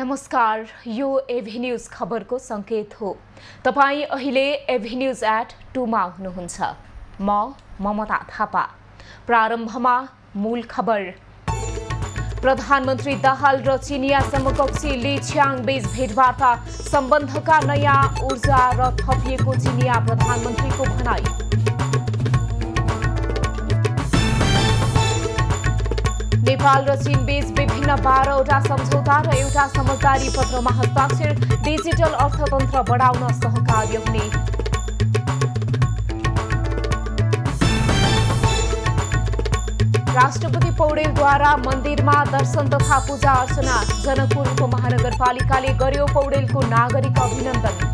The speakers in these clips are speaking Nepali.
नमस्कार, यो एभी न्यूज खबरको संकेत हो। तपाई अहिले एभी न्यूज @ 2 मा हुनुहुन्छ। म ममता थापा। प्रारम्भमा मूल खबर। प्रधानमन्त्री दाहाल र चिनिया समकक्षी ली च्याङ बीच भेटवार्ता, सम्बन्धका नयाँ ऊर्जा र थपिएको चिनिया प्रधानमन्त्रीको भनाई। नेपाल र चीन बीच विभिन्न 12वटा सम्झौता र एउटा समझदारी पत्रमा हस्ताक्षर, डिजिटल अर्थतन्त्र बढाउन सहकार्य हुने। राष्ट्रपति पौडेलद्वारा मन्दिरमा दर्शन तथा पूजा अर्चना, जनकपुर उपमहानगरपालिकाले गर्यो पौडेलको नागरिक अभिनन्दन।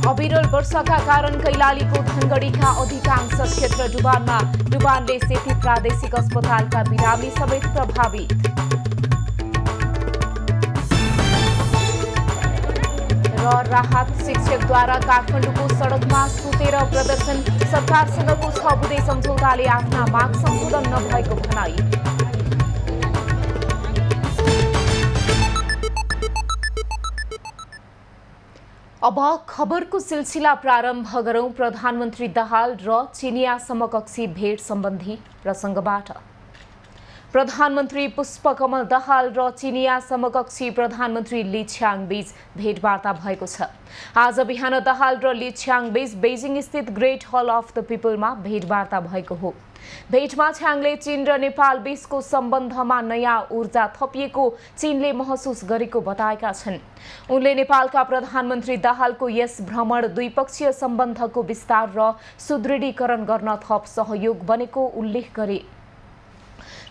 अविरल वर्षाका कारण कैलालीको धनगढीका अधिकांश क्षेत्र डुबानमा, डुबानले सेती प्रादेशिक अस्पतालका बिरामी समेत प्रभावित। र राहत शिक्षकद्वारा काठमाडौँको सडकमा सुतेर प्रदर्शन, सरकारसँगको 6 बुँदे सम्झौताले आफ्ना माग सम्बोधन नभएको भनाई। अब खबरको सिलसिला प्रारम्भ गरौं प्रधानमन्त्री दाहाल र चिनिया समकक्षी भेट सम्बन्धी प्रसङ्गबाट। प्रधानमन्त्री पुष्पकमल दाहाल र चिनिया समकक्षी प्रधानमन्त्री ली च्याङ बीच भेटवार्ता भएको छ। आज बिहान दाहाल र ली च्याङ बीच बेजिङ स्थित ग्रेट हल अफ द पिपलमा भेटवार्ता भएको हो। भेटमा च्याङले चीन र नेपाल बीचको सम्बन्धमा नयाँ ऊर्जा थपिएको चीनले महसुस गरेको बताएका छन्। उनले नेपालका प्रधानमन्त्री दाहालको यस भ्रमण द्विपक्षीय सम्बन्धको विस्तार र सुदृढीकरण गर्न थप सहयोग बनेको उल्लेख गरे।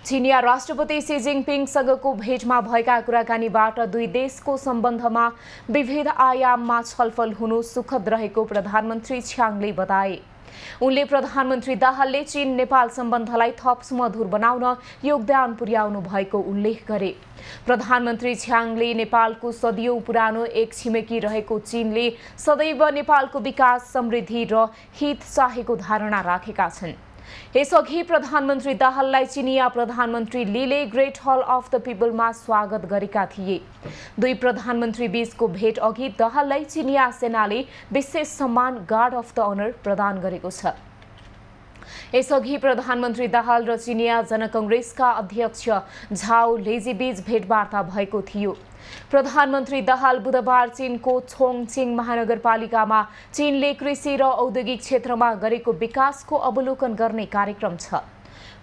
चिनिया राष्ट्रपति सी जिनपिङसँगको भेटमा भएका कुराकानीबाट दुई देशको सम्बन्धमा विविध आयाममा छलफल हुनु सुखद रहेको प्रधानमन्त्री च्याङले बताए। उनले प्रधानमन्त्री दाहालले चीन नेपाल सम्बन्धलाई थप सुमधुर बनाउन योगदान पुर्याउनु भएको उल्लेख गरे। प्रधानमन्त्री च्याङले नेपालको सदियौं पुरानो एक छिमेकी रहेको चीनले सदैव नेपालको विकास, समृद्धि र हित चाहेको धारणा राखेका छन्। यसअघि प्रधानमन्त्री दाहाललाई चिनिया प्रधानमन्त्री लीले ग्रेट हल अफ द पिपलमा स्वागत गरेका थिए। दुई प्रधानमन्त्री बीचको भेट अघि दाहाललाई चिनिया सेनाले विशेष सम्मान गार्ड अफ द अनर प्रदान गरेको छ। यसअघि प्रधानमन्त्री दाहाल र चिनिया जनकङ्ग्रेसका अध्यक्ष झाओ लेजीबीच भेटवार्ता भएको थियो। प्रधानमन्त्री दाहाल बुधबार चीनको छोङछिङ महानगरपालिकामा चीनले कृषि र औद्योगिक क्षेत्रमा गरेको विकासको अवलोकन गर्ने कार्यक्रम छ।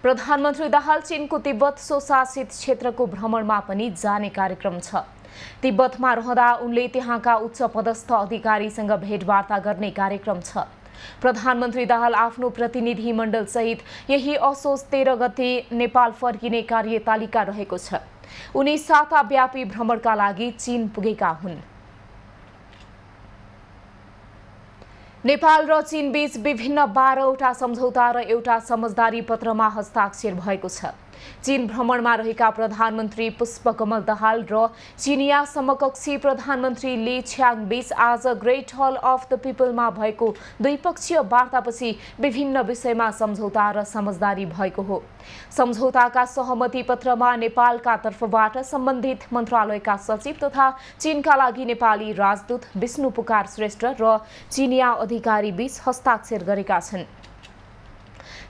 प्रधानमन्त्री दाहाल चीनको तिब्बत स्वशासित क्षेत्रको भ्रमणमा पनि जाने कार्यक्रम छ। तिब्बतमा रहँदा उनले त्यहाँका उच्च पदस्थ अधिकारीसँग भेटवार्ता गर्ने कार्यक्रम छ। प्रधानमन्त्री दाहाल आफ्नो प्रतिनिधि मण्डल सहित यही असोज 13 गते नेपाल फर्किने कार्यतालिका रहेको छ। उनी साताव्यापी भ्रमणका लागि चीन पुगेका हुन्। नेपाल र चीन बीच विभिन्न 12वटा सम्झौता र एउटा समझदारी पत्रमा हस्ताक्षर भएको छ। चीन भ्रमणमा रहेका प्रधानमन्त्री पुष्पकमल दाहाल र चिनिया समकक्षी प्रधानमन्त्री ली च्याङ बीच आज ग्रेट हल अफ द पिपलमा भएको द्विपक्षीय वार्तापछि विभिन्न विषयमा सम्झौता र समझदारी भएको हो। सम्झौताका सहमति पत्रमा नेपालका तर्फबाट सम्बन्धित मन्त्रालयका सचिव तथा चीनका लागि नेपाली राजदूत विष्णु पुकार श्रेष्ठ र चिनिया अधिकारी बीच हस्ताक्षर गरेका छन्।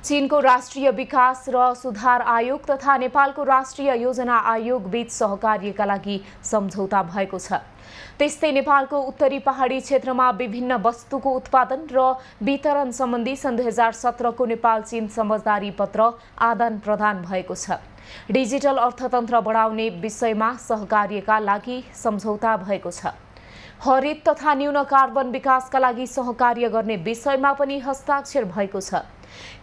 चीनको राष्ट्रिय विकास र सुधार आयोग तथा नेपालको राष्ट्रिय योजना आयोग बीच सहकार्यका लागि सम्झौता भएको छ। त्यस्तै नेपालको उत्तरी पहाडी क्षेत्रमा विभिन्न वस्तुको उत्पादन र वितरण सम्बन्धी सन् 2017 को नेपाल चीन समझदारी पत्र आदान प्रदान भएको छ। डिजिटल अर्थतन्त्र बढाउने विषयमा सहकार्यका लागि सम्झौता भएको छ। हरित तथा न्यून कार्बन विकासका लागि सहकार्य गर्ने विषयमा पनि हस्ताक्षर भएको छ।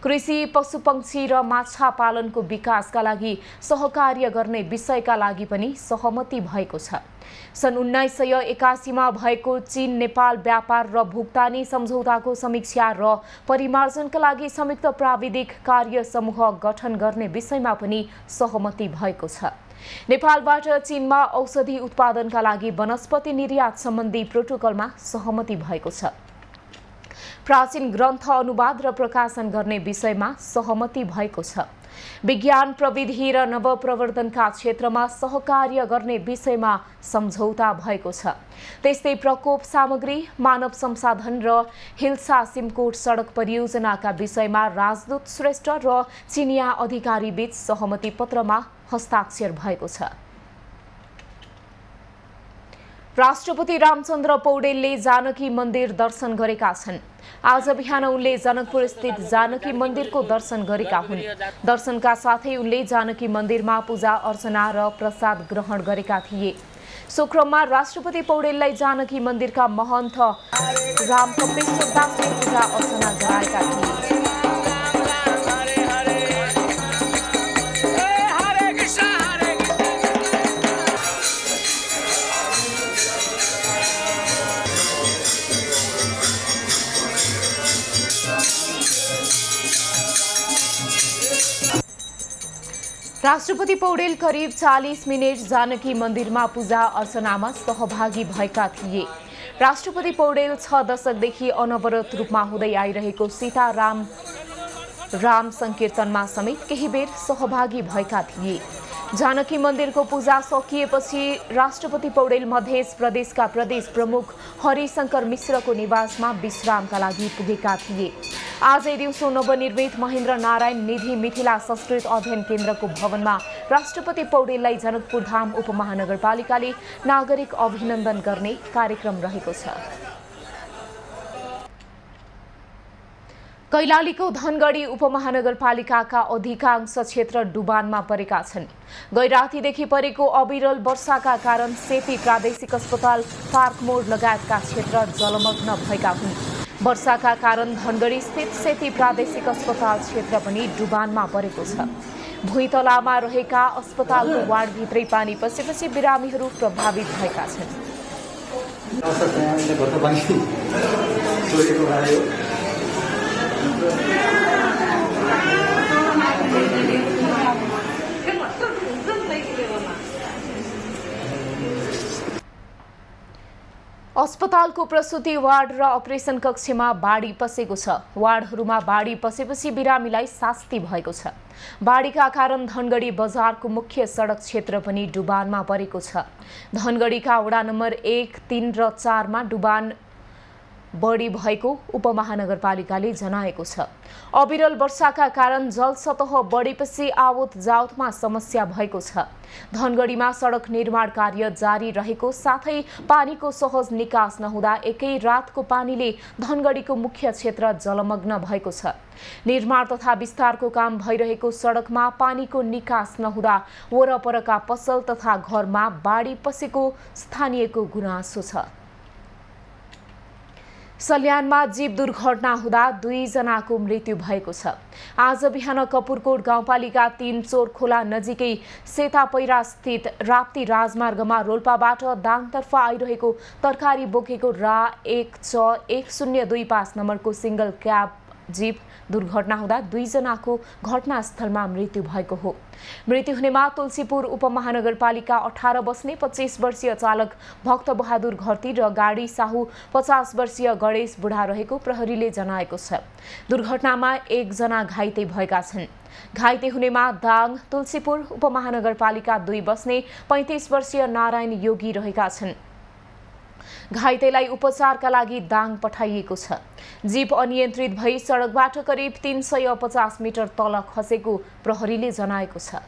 कृषि, पशुपक्षी र माछा पालनको विकासका लागि सहकार्य गर्ने विषयका लागि पनि सहमति भएको छ। सन् 1981 मा भएको चीन नेपाल व्यापार र भुक्तानी सम्झौताको समीक्षा र परिमार्जनका लागि संयुक्त प्राविधिक कार्य समूह गठन गर्ने विषयमा पनि सहमति भएको छ। नेपालबाट चीनमा औषधि उत्पादनका लागि वनस्पति निर्यात सम्बन्धी प्रोटोकलमा सहमति भएको छ। प्राचीन ग्रन्थ अनुवाद र प्रकाशन गर्ने विषयमा सहमति भएको छ। विज्ञान प्रविधि र नवप्रवर्धनका क्षेत्रमा सहकार्य गर्ने विषयमा सम्झौता भएको छ। त्यस्तै प्रकोप सामग्री, मानव संसाधन र हिल्सा सिमकोट सडक परियोजनाका विषयमा राजदूत श्रेष्ठ र चिनिया अधिकारी बीच सहमति पत्रमा हस्ताक्षर भएको छ। राष्ट्रपति रामचन्द्र पौडेलले जानकी मन्दिर दर्शन गरेका छन्। आज बिहान उनले जनकपुर स्थित जानकी मन्दिरको दर्शन गरेका हुन्। दर्शनका साथै उनले जानकी मन्दिरमा पूजा अर्चना र प्रसाद ग्रहण गरेका थिए। सो क्रममा राष्ट्रपति पौडेललाई जानकी मन्दिरका महन्त रामकपेश्वर दासले पूजा अर्चना गराएका थिए। राष्ट्रपति पौडेल करिब 40 मिनट जानकी मन्दिरमा पूजा अर्चनामा सहभागी भएका थिए। राष्ट्रपति पौडेल 6 दशकदेखि अनवरत रूपमा हुँदै आइरहेको सीताराम राम संकीर्तनमा समेत केही बेर सहभागी भएका थिए। जानकी मन्दिरको पूजा सकिएपछि राष्ट्रपति पौडेल मध्य प्रदेशका प्रदेश प्रमुख हरिशंकर मिश्रको निवासमा विश्रामका लागि पुगेका थिए। आजै दिउँसो नवनिर्मित महेन्द्र नारायण निधि मिथिला संस्कृत अध्ययन केन्द्रको भवनमा राष्ट्रपति पौडेललाई जनकपुर धाम उपमहानगरपालिकाले नागरिक अभिनन्दन गर्ने कार्यक्रम रहेको छ। कैलालीको धनगढी उपमहानगरपालिकाका अधिकांश क्षेत्र डुबानमा परेका छन्। गैरातीदेखि परेको अविरल वर्षाका कारण सेती प्रादेशिक अस्पताल, पार्क मोड लगायतका क्षेत्र जलमग्न भएका हुन्। वर्षाका कारण धनगढी स्थित सेती प्रादेशिक अस्पताल क्षेत्र पनि डुबानमा परेको छ। भुइँतलामा रहेका अस्पतालको वार्डभित्रै पानी पसेपछि बिरामीहरू प्रभावित भएका छन्। अस्पतालको प्रसुति वार्ड र अपरेसन कक्षमा बाढी पसेको छ। वार्डहरूमा बाढी पसेपछि बिरामीलाई शास्ति भएको छ। बाढीका कारण धनगढी बजारको मुख्य सडक क्षेत्र पनि डुबानमा परेको छ। धनगढीका वडा नम्बर 1, 3 र 4 मा डुबान बढी भएको उपमहानगरपालिकाले जनाएको छ। अविरल वर्षाका कारण जल सतह बढेपछि आवत जावतमा समस्या भएको छ। धनगढीमा सडक निर्माण कार्य जारी रहेको साथै पानीको सहज निकास नहुँदा एकै रातको पानीले धनगढीको मुख्य क्षेत्र जलमग्न भएको छ। निर्माण तथा विस्तारको काम भइरहेको सडकमा पानीको निकास नहुँदा वरपरका पसल तथा घरमा बाढी पसेको स्थानीयको गुनासो छ। सल्यानमा जीव दुर्घटना हुँदा 2 जनाको मृत्यु भएको छ। आज बिहान कपुरकोट गाउँपालिका 3 चोरखोला नजिकै सेतापैरा स्थित राप्ती राजमार्गमा रोल्पाबाट दाङतर्फ आइरहेको तरकारी बोकेको रा 1C1025 नम्बरको सिंगल क्याब जीप दुर्घटना हुँदा 2 जनाको घटनास्थलमा मृत्यु भएको हो। मृत्यु हुनेमा तुलसीपुर उपमहानगरपालिका 18 बस्ने 25 वर्षीय चालक भक्त बहादुर घरती र गाडी साहु 50 वर्षीय गणेश बुढा रहेको प्रहरीले जनाएको छ। दुर्घटनामा 1 जना घाइते भएका छन्। घाइते हुनेमा दाङ तुलसीपुर उपमहानगरपालिका 2 बस्ने 35 वर्षीय नारायण योगी रहेका छन्। घाइतेलाई उपचारका लागि दाङ पठाइएको छ। जीप अनियन्त्रित भई सडकबाट करिब 350 मिटर तल खसेको प्रहरीले जनाएको छ।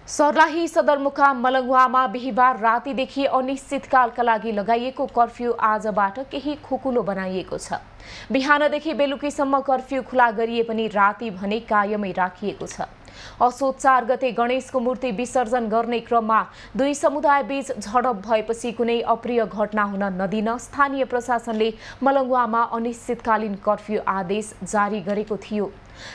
सर्लाही सदरमुकाम मलङ्गवामा बिहिबार रातिदेखि अनिश्चितकालका लागि लगाइएको कर्फ्यू आजबाट केही खुकुलो बनाइएको छ। बिहानदेखि बेलुकीसम्म कर्फ्यू खुला गरिए पनि राति भने कायमै राखिएको छ। असोज 4 गते गणेशको मूर्ति विसर्जन गर्ने क्रममा 2 समुदाय बीच झडप भएपछि कुनै अप्रिय घटना हुन नदिन स्थानीय प्रशासनले मलङ्गवामा अनिश्चितकालीन कर्फ्यू आदेश जारी गरेको थियो।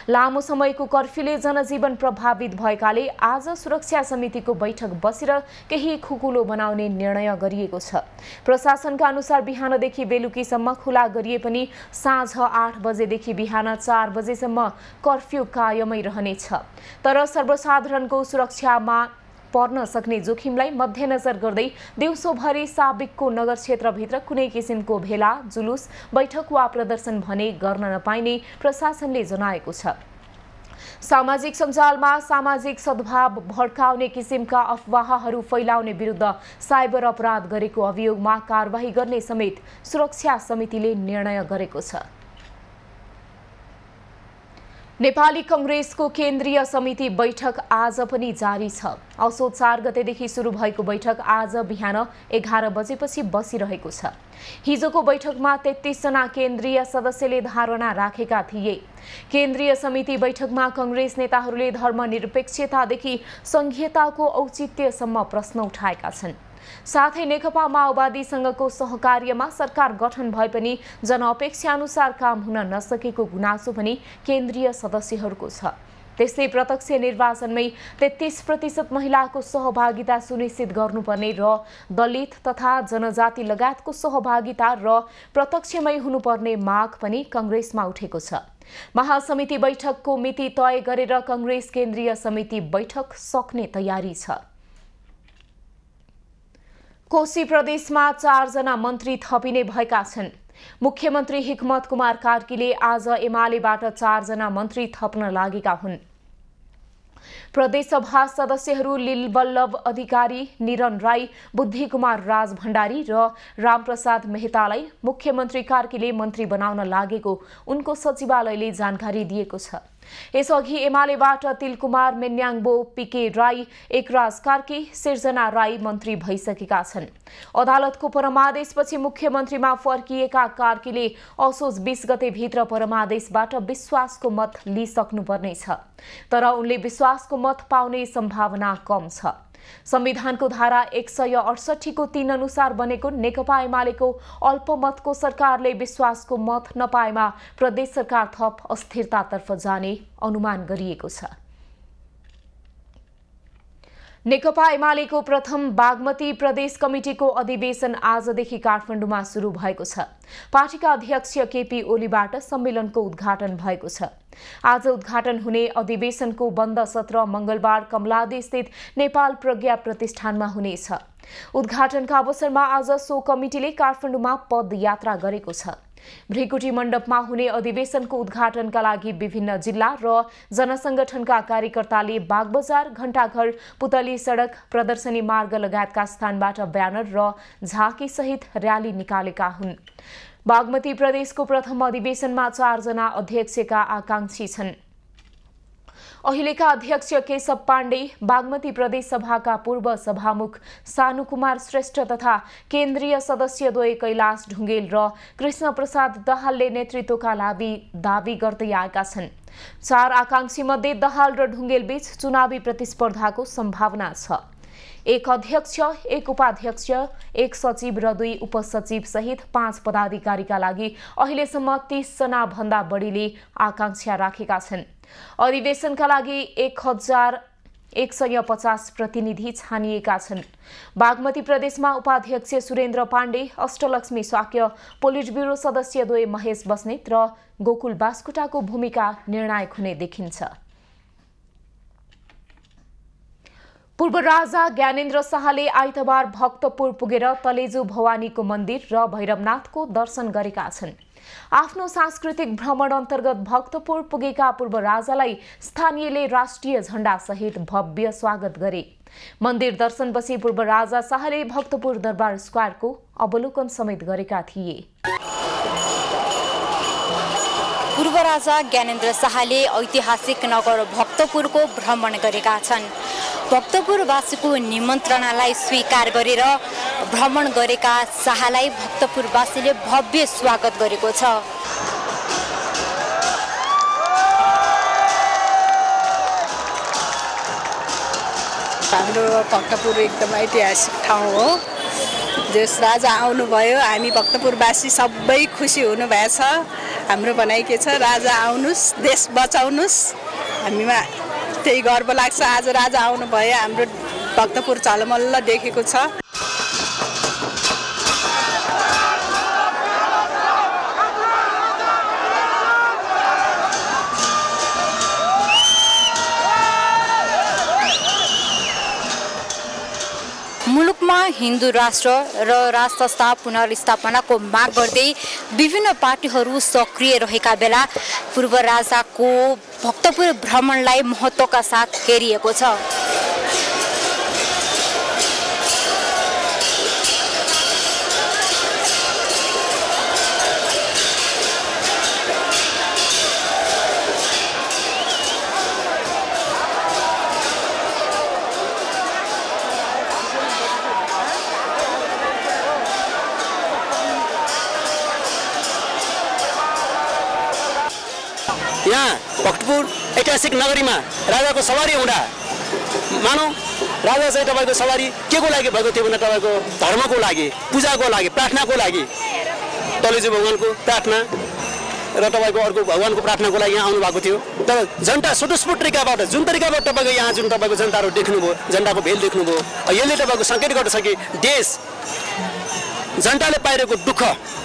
लामो समयको कर्फ्यूले जनजीवन प्रभावित भएकाले आज सुरक्षा समितिको बैठक बसेर केही खुकुलो बनाउने निर्णय गरिएको छ। प्रशासनका अनुसार बिहानदेखि बेलुकीसम्म खुला गरिए पनि साँझ 8 बजेदेखि बिहान 4 बजेसम्म कर्फ्यू कायमै रहनेछ। तर सर्वसाधारणको सुरक्षामा पर्न सक्ने जोखिमलाई मध्यनजर गर्दै दिउँसोभरि साबिकको नगर क्षेत्रभित्र कुनै किसिमको भेला, जुलुस, बैठक वा प्रदर्शन भने गर्न नपाइने प्रशासनले जनाएको छ। सामाजिक सञ्जालमा सामाजिक सद्भाव भड्काउने किसिमका अफवाहहरू फैलाउने विरुद्ध साइबर अपराध गरेको अभियोगमा कारबाही गर्ने समेत सुरक्षा समितिले निर्णय गरेको छ। नेपाली कांग्रेसको केन्द्रीय समिति बैठक आज पनि जारी छ। असोज 4 गतेदेखि सुरु भएको बैठक आज बिहान 11 बजेपछि बसिरहेको छ। हिजोको बैठकमा 33 जना केन्द्रीय सदस्यले धारणा राखेका थिए। केन्द्रीय समिति बैठकमा कांग्रेस नेताहरूले धर्मनिरपेक्षतादेखि संघीयताको औचित्यसम्म प्रश्न उठाएका छन्। साथै नेकपा माओवादीसँगको सहकार्यमा सरकार गठन भए पनि जनअपेक्षा अनुसार काम हुन नसकेको गुनासो पनि केन्द्रीय सदस्यहरूको छ। त्यस्तै प्रत्यक्ष निर्वाचनमै 33% महिलाको सहभागिता सुनिश्चित गर्नुपर्ने र दलित तथा जनजाति लगायतको सहभागिता र प्रत्यक्षमै हुनुपर्ने माग पनि कांग्रेसमा उठेको छ। महासमिति बैठकको मिति तय गरेर कांग्रेस केन्द्रीय समिति बैठक सक्ने तयारी छ। कोशी प्रदेशमा 4 जना मन्त्री थपिने भएका छन्। मुख्यमन्त्री हिक्मत कुमार कार्कीले आज एमालेबाट 4 जना मन्त्री थप्न लागेका हुन्। प्रदेशसभा सदस्यहरू लीलबल्लभ अधिकारी, निरन राई, बुद्धि कुमार राज भण्डारी र रामप्रसाद मेहतालाई मुख्यमन्त्री कार्कीले मन्त्री बनाउन लागेको उनको सचिवालयले जानकारी दिएको छ। यसअघि एमालेबाट तिलकुमार मेन्याङबो, पीके राई, एकराज कार्की, सिर्जना राई मन्त्री भइसकेका छन्। अदालतको परमादेशपछि मुख्यमन्त्रीमा फर्किएका कार्कीले असोज 20 गते भित्र परमादेशबाट विश्वासको मत लिइसक्नुपर्नेछ। तर उनले विश्वासको मत पाउने सम्भावना कम छ। संविधानको धारा 168 को 3 अनुसार बनेको नेकपा एमालेको अल्पमतको सरकारले विश्वासको मत नपाएमा प्रदेश सरकार थप अस्थिरतातर्फ जाने अनुमान गरिएको छ। नेकपा एमालेको प्रथम बागमती प्रदेश कमिटिको अधिवेशन आजदेखि काठमाडौँमा सुरु भएको छ। पार्टीका अध्यक्ष केपी ओलीबाट सम्मेलनको उद्घाटन भएको छ। आज उद्घाटन हुने अधिवेशनको बन्द सत्र मंगलबार कमलादी स्थित नेपाल प्रज्ञा प्रतिष्ठानमा हुनेछ। उद्घाटनका अवसरमा आज सो कमिटिले काठमाडौँमा पदयात्रा गरेको छ। भृकुटी मण्डपमा हुने अधिवेशनको उद्घाटनका लागि विभिन्न जिल्ला र जनसंगठनका कार्यकर्ताले बागबजार, घण्टाघर, पुतली सडक, प्रदर्शनी मार्ग लगायतका स्थानबाट ब्यानर र झाँकी सहित र्याली निकालेका हुन्। बागमती प्रदेशको प्रथम अधिवेशनमा 4 जना अध्यक्षका आकांक्षी छन्। अहिलेका अध्यक्ष केशव पाण्डे, बागमती प्रदेश सभाका पूर्व सभामुख सानु कुमार श्रेष्ठ तथा केन्द्रीय सदस्य द्वय कैलाश ढुङ्गेल र कृष्ण प्रसाद दाहालले नेतृत्वका लागि दावी गर्दै आएका छन्। 4 आकांक्षी मध्ये दाहाल र ढुङ्गेल बीच चुनावी प्रतिस्पर्धाको सम्भावना छ। 1 अध्यक्ष, 1 उपाध्यक्ष, 1 सचिव र 2 उपसचिव सहित 5 पदाधिकारीका लागि अहिलेसम्म 30 जना भन्दा बढीले आकांक्षा राखेका छन्। अधिवेशनका लागि 1150 प्रतिनिधि छानिएका छन्। बागमती प्रदेशमा उपाध्यक्ष सुरेन्द्र पाण्डे, अष्टलक्ष्मी शाक्य, पोलिट ब्युरो सदस्य द्वय महेश बस्नेत र गोकुल बास्कोटाको भूमिका निर्णायक हुने देखिन्छ। पूर्व राजा ज्ञानेन्द्र शाहले आइतबार भक्तपुर पुगेर तलेजु भवानीको मन्दिर र भैरवनाथको दर्शन गरेका छन्। आफ्नो सांस्कृतिक भ्रमण अन्तर्गत भक्तपुर पुगेका पूर्व राजालाई स्थानीयले राष्ट्रिय झण्डा सहित भव्य स्वागत गरे। मन्दिर दर्शनपछि पूर्व राजा शाहले भक्तपुर दरबार स्क्वायरको अवलोकन समेत गरेका थिए। पूर्व राजा ज्ञानेन्द्र शाहले ऐतिहासिक नगर भक्तपुरको भ्रमण गरेका छन्। भक्तपुरवासीको निमन्त्रणालाई स्वीकार गरेर भ्रमण गरेका शाहलाई भक्तपुरवासीले भव्य स्वागत गरेको छ। हाम्रो भक्तपुर एकदम ऐतिहासिक ठाउँ हो। जस राजा आउनुभयो, हामी भक्तपुरवासी सबै खुसी हुनुभएछ। हाम्रो भनाइ के छ, राजा आउनुस्, देश बचाउनुस्। हामीमा त्यही गर्व लाग्छ। आज राजा आउनुभयो, हाम्रो भक्तपुर झलमल्ल देखेको छ। हिन्दू राष्ट्र र राष्ट्रसत्ता पुनर्स्थापनाको माग गर्दै विभिन्न पार्टीहरू सक्रिय रहेका बेला पूर्व राजाको भक्तपुर भ्रमणलाई महत्त्वका साथ हेरिएको छ। यहाँ भक्तपुर ऐतिहासिक नगरीमा राजाको सवारी हुँदा मानौ राजा चाहिँ तपाईँको सवारी के को लागि भएको थियो भने तपाईँको धर्मको लागि, पूजाको लागि, प्रार्थनाको लागि, तलेजु भगवानको प्रार्थना र तपाईँको अर्को भगवानको प्रार्थनाको लागि यहाँ आउनु भएको थियो। तर जनता स्वतस्फूर्त तरिकाबाट जुन तरिकाबाट तपाईँको यहाँ जुन तपाईँको जनताहरू देख्नुभयो, जनताको भेल देख्नुभयो, यसले तपाईँको सङ्केत गर्दछ कि देश जनताले पाइरहेको दुःख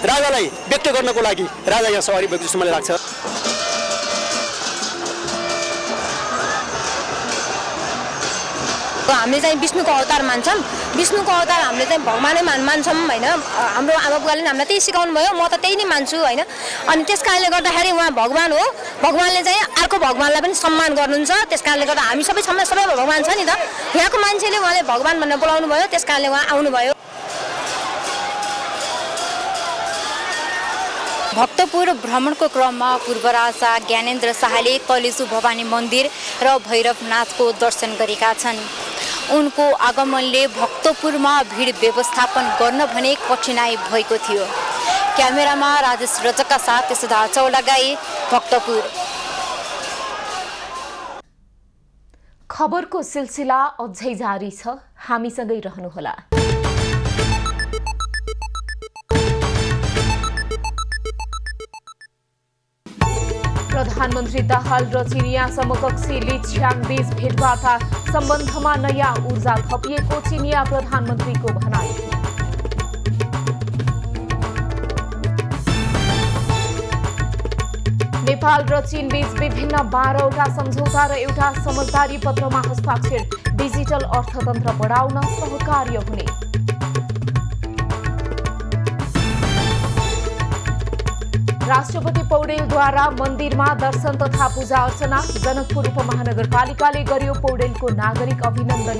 राजालाई व्यक्त गर्नको लागि राजा यहाँ सवारी भएको जस्तो मलाई लाग्छ। हामीले चाहिँ विष्णुको अवतार मान्छौँ, विष्णुको अवतार हामीले चाहिँ भगवानै मान्छौँ होइन। हाम्रो आमा बुवाले हामीलाई त्यही सिकाउनु भयो, म त त्यही नै मान्छु होइन। अनि त्यस कारणले गर्दाखेरि उहाँ भगवान हो, भगवानले चाहिँ अर्को भगवानलाई पनि सम्मान गर्नुहुन्छ। त्यस कारणले गर्दा हामी सबै भगवान छ नि त, यहाँको मान्छेले उहाँले भगवान भनेर बोलाउनु भयो, त्यस कारणले उहाँ आउनुभयो। भक्तपुर भ्रमणको क्रममा पूर्व राजा ज्ञानेन्द्र शाहले तलेजु भवानी मन्दिर र भैरवनाथको दर्शन गरेका छन्। उनको आगमनले भक्तपुरमा भिड व्यवस्थापन गर्न भने कठिनाई भएको थियो। क्यामेरामा राजेश रजकका साथ सुधा चौलागाई, भक्तपुर। खबरको सिलसिला अझै जारी छ, हामीसँगै रहनुहोला। प्रधानमन्त्री दाहाल र चिनिया समकक्षी ली छियाङ बीच भेटवार्ता सम्बन्धमा नयाँ ऊर्जा थपिएको चिनिया प्रधानमन्त्रीको भनाई। नेपाल र चीन बीच विभिन्न 12वटा सम्झौता र एउटा समझदारी पत्रमा हस्ताक्षर, डिजिटल अर्थतन्त्र बढाउन सहकार्य हुने। राष्ट्रपति पौडेलद्वारा मन्दिरमा दर्शन तथा पूजा अर्चना, जनकपुर उपमहानगरपालिकाले गर्यो पौडेलको नागरिक अभिनन्दन।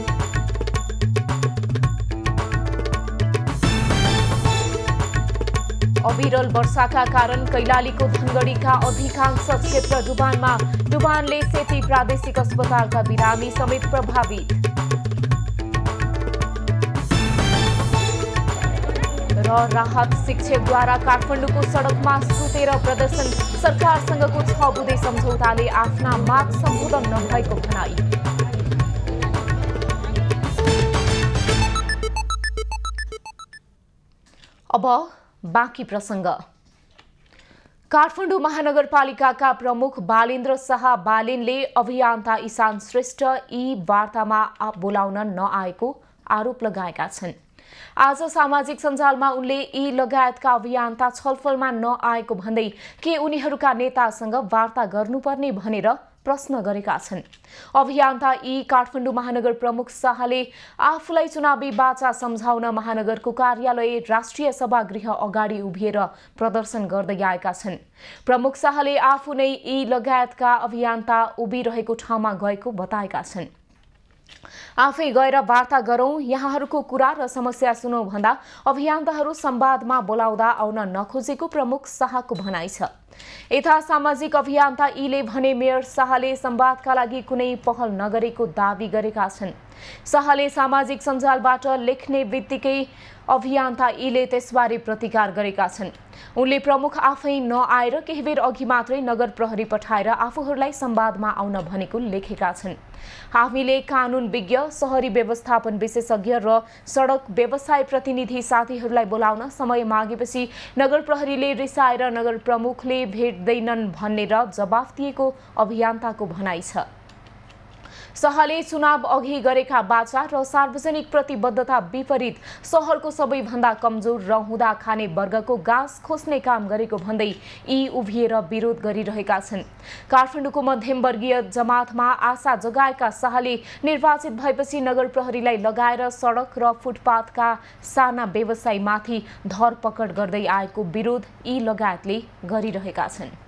अविरल वर्षाका कारण कैलालीको धनगढीका अधिकांश क्षेत्र डुबानमा, डुबानले सेती प्रादेशिक अस्पतालका बिरामी समेत प्रभावित। र राहत शिक्षकद्वारा काठमाडौँको सडकमा सुतेर प्रदर्शन, सरकारसँगको 6 बुँदे सम्झौताले आफ्ना माग सम्बोधन नभएको भनाई। अब बाँकी प्रसङ्ग। काठमाडौँ महानगरपालिकाका प्रमुख बालेन्द्र शाह बालेनले अभियन्ता ईशान श्रेष्ठ यी वार्तामा बोलाउन नआएको आरोप लगाएका छन्। आज सामाजिक सञ्जालमा उनले यी लगायतका अभियन्ता छलफलमा नआएको भन्दै के उनीहरूका नेतासँग वार्ता गर्नुपर्ने भनेर प्रश्न गरेका छन्। अभियन्ता यी काठमाडौँ महानगर प्रमुख शाहले आफूलाई चुनावी बाचा सम्झाउन महानगरको कार्यालय राष्ट्रिय सभागृह अगाडि उभिएर प्रदर्शन गर्दै आएका छन्। प्रमुख शाहले आफू नै यी लगायतका अभियन्ता उभिरहेको ठाउँमा गएको बताएका छन्। आफै गएर वार्ता गरौं, यहाँहरूको कुरा र समस्या सुनौ भन्दा अभियन्ताहरू संवादमा बोलाउँदा आउन नखोजेको प्रमुख शाहको भनाइ छ। यता सामाजिक अभियन्ता यीले भने मेयर शाहले संवादका लागि कुनै पहल नगरेको दावी गरेका छन्। शाहले सामाजिक सञ्जालबाट लेख्ने बित्तिकै अभियन्ता यीले त्यसबारे प्रतिकार गरेका छन्। उनले प्रमुख आफै नआएर केही बेर अघि मात्रै नगर प्रहरी पठाएर आफूहरूलाई संवादमा आउन भनेको लेखेका छन्। हामीले कानुन विज्ञ, शहरी व्यवस्थापन विशेषज्ञ र सडक व्यवसाय प्रतिनिधि साथीहरूलाई बोलाउन समय मागेपछि नगर प्रहरीले रिसाएर नगर प्रमुखले भेट्दैनन् भनेर जवाफ दिएको अभियन्ताको भनाइ छ। शाहले चुनाव अघि गरेका बाचा र सार्वजनिक प्रतिबद्धता विपरीत शहरको सबैभन्दा कमजोर र हुँदा खाने वर्गको गाँस खोज्ने काम गरेको भन्दै यी उभिएर विरोध गरिरहेका छन्। काठमाडौँको मध्यमवर्गीय जमातमा आशा जगाएका शाहले निर्वाचित भएपछि नगर प्रहरीलाई लगाएर सडक र फुटपाथका साना व्यवसायीमाथि धरपकड गर्दै आएको विरोध यी लगायतले गरिरहेका छन्।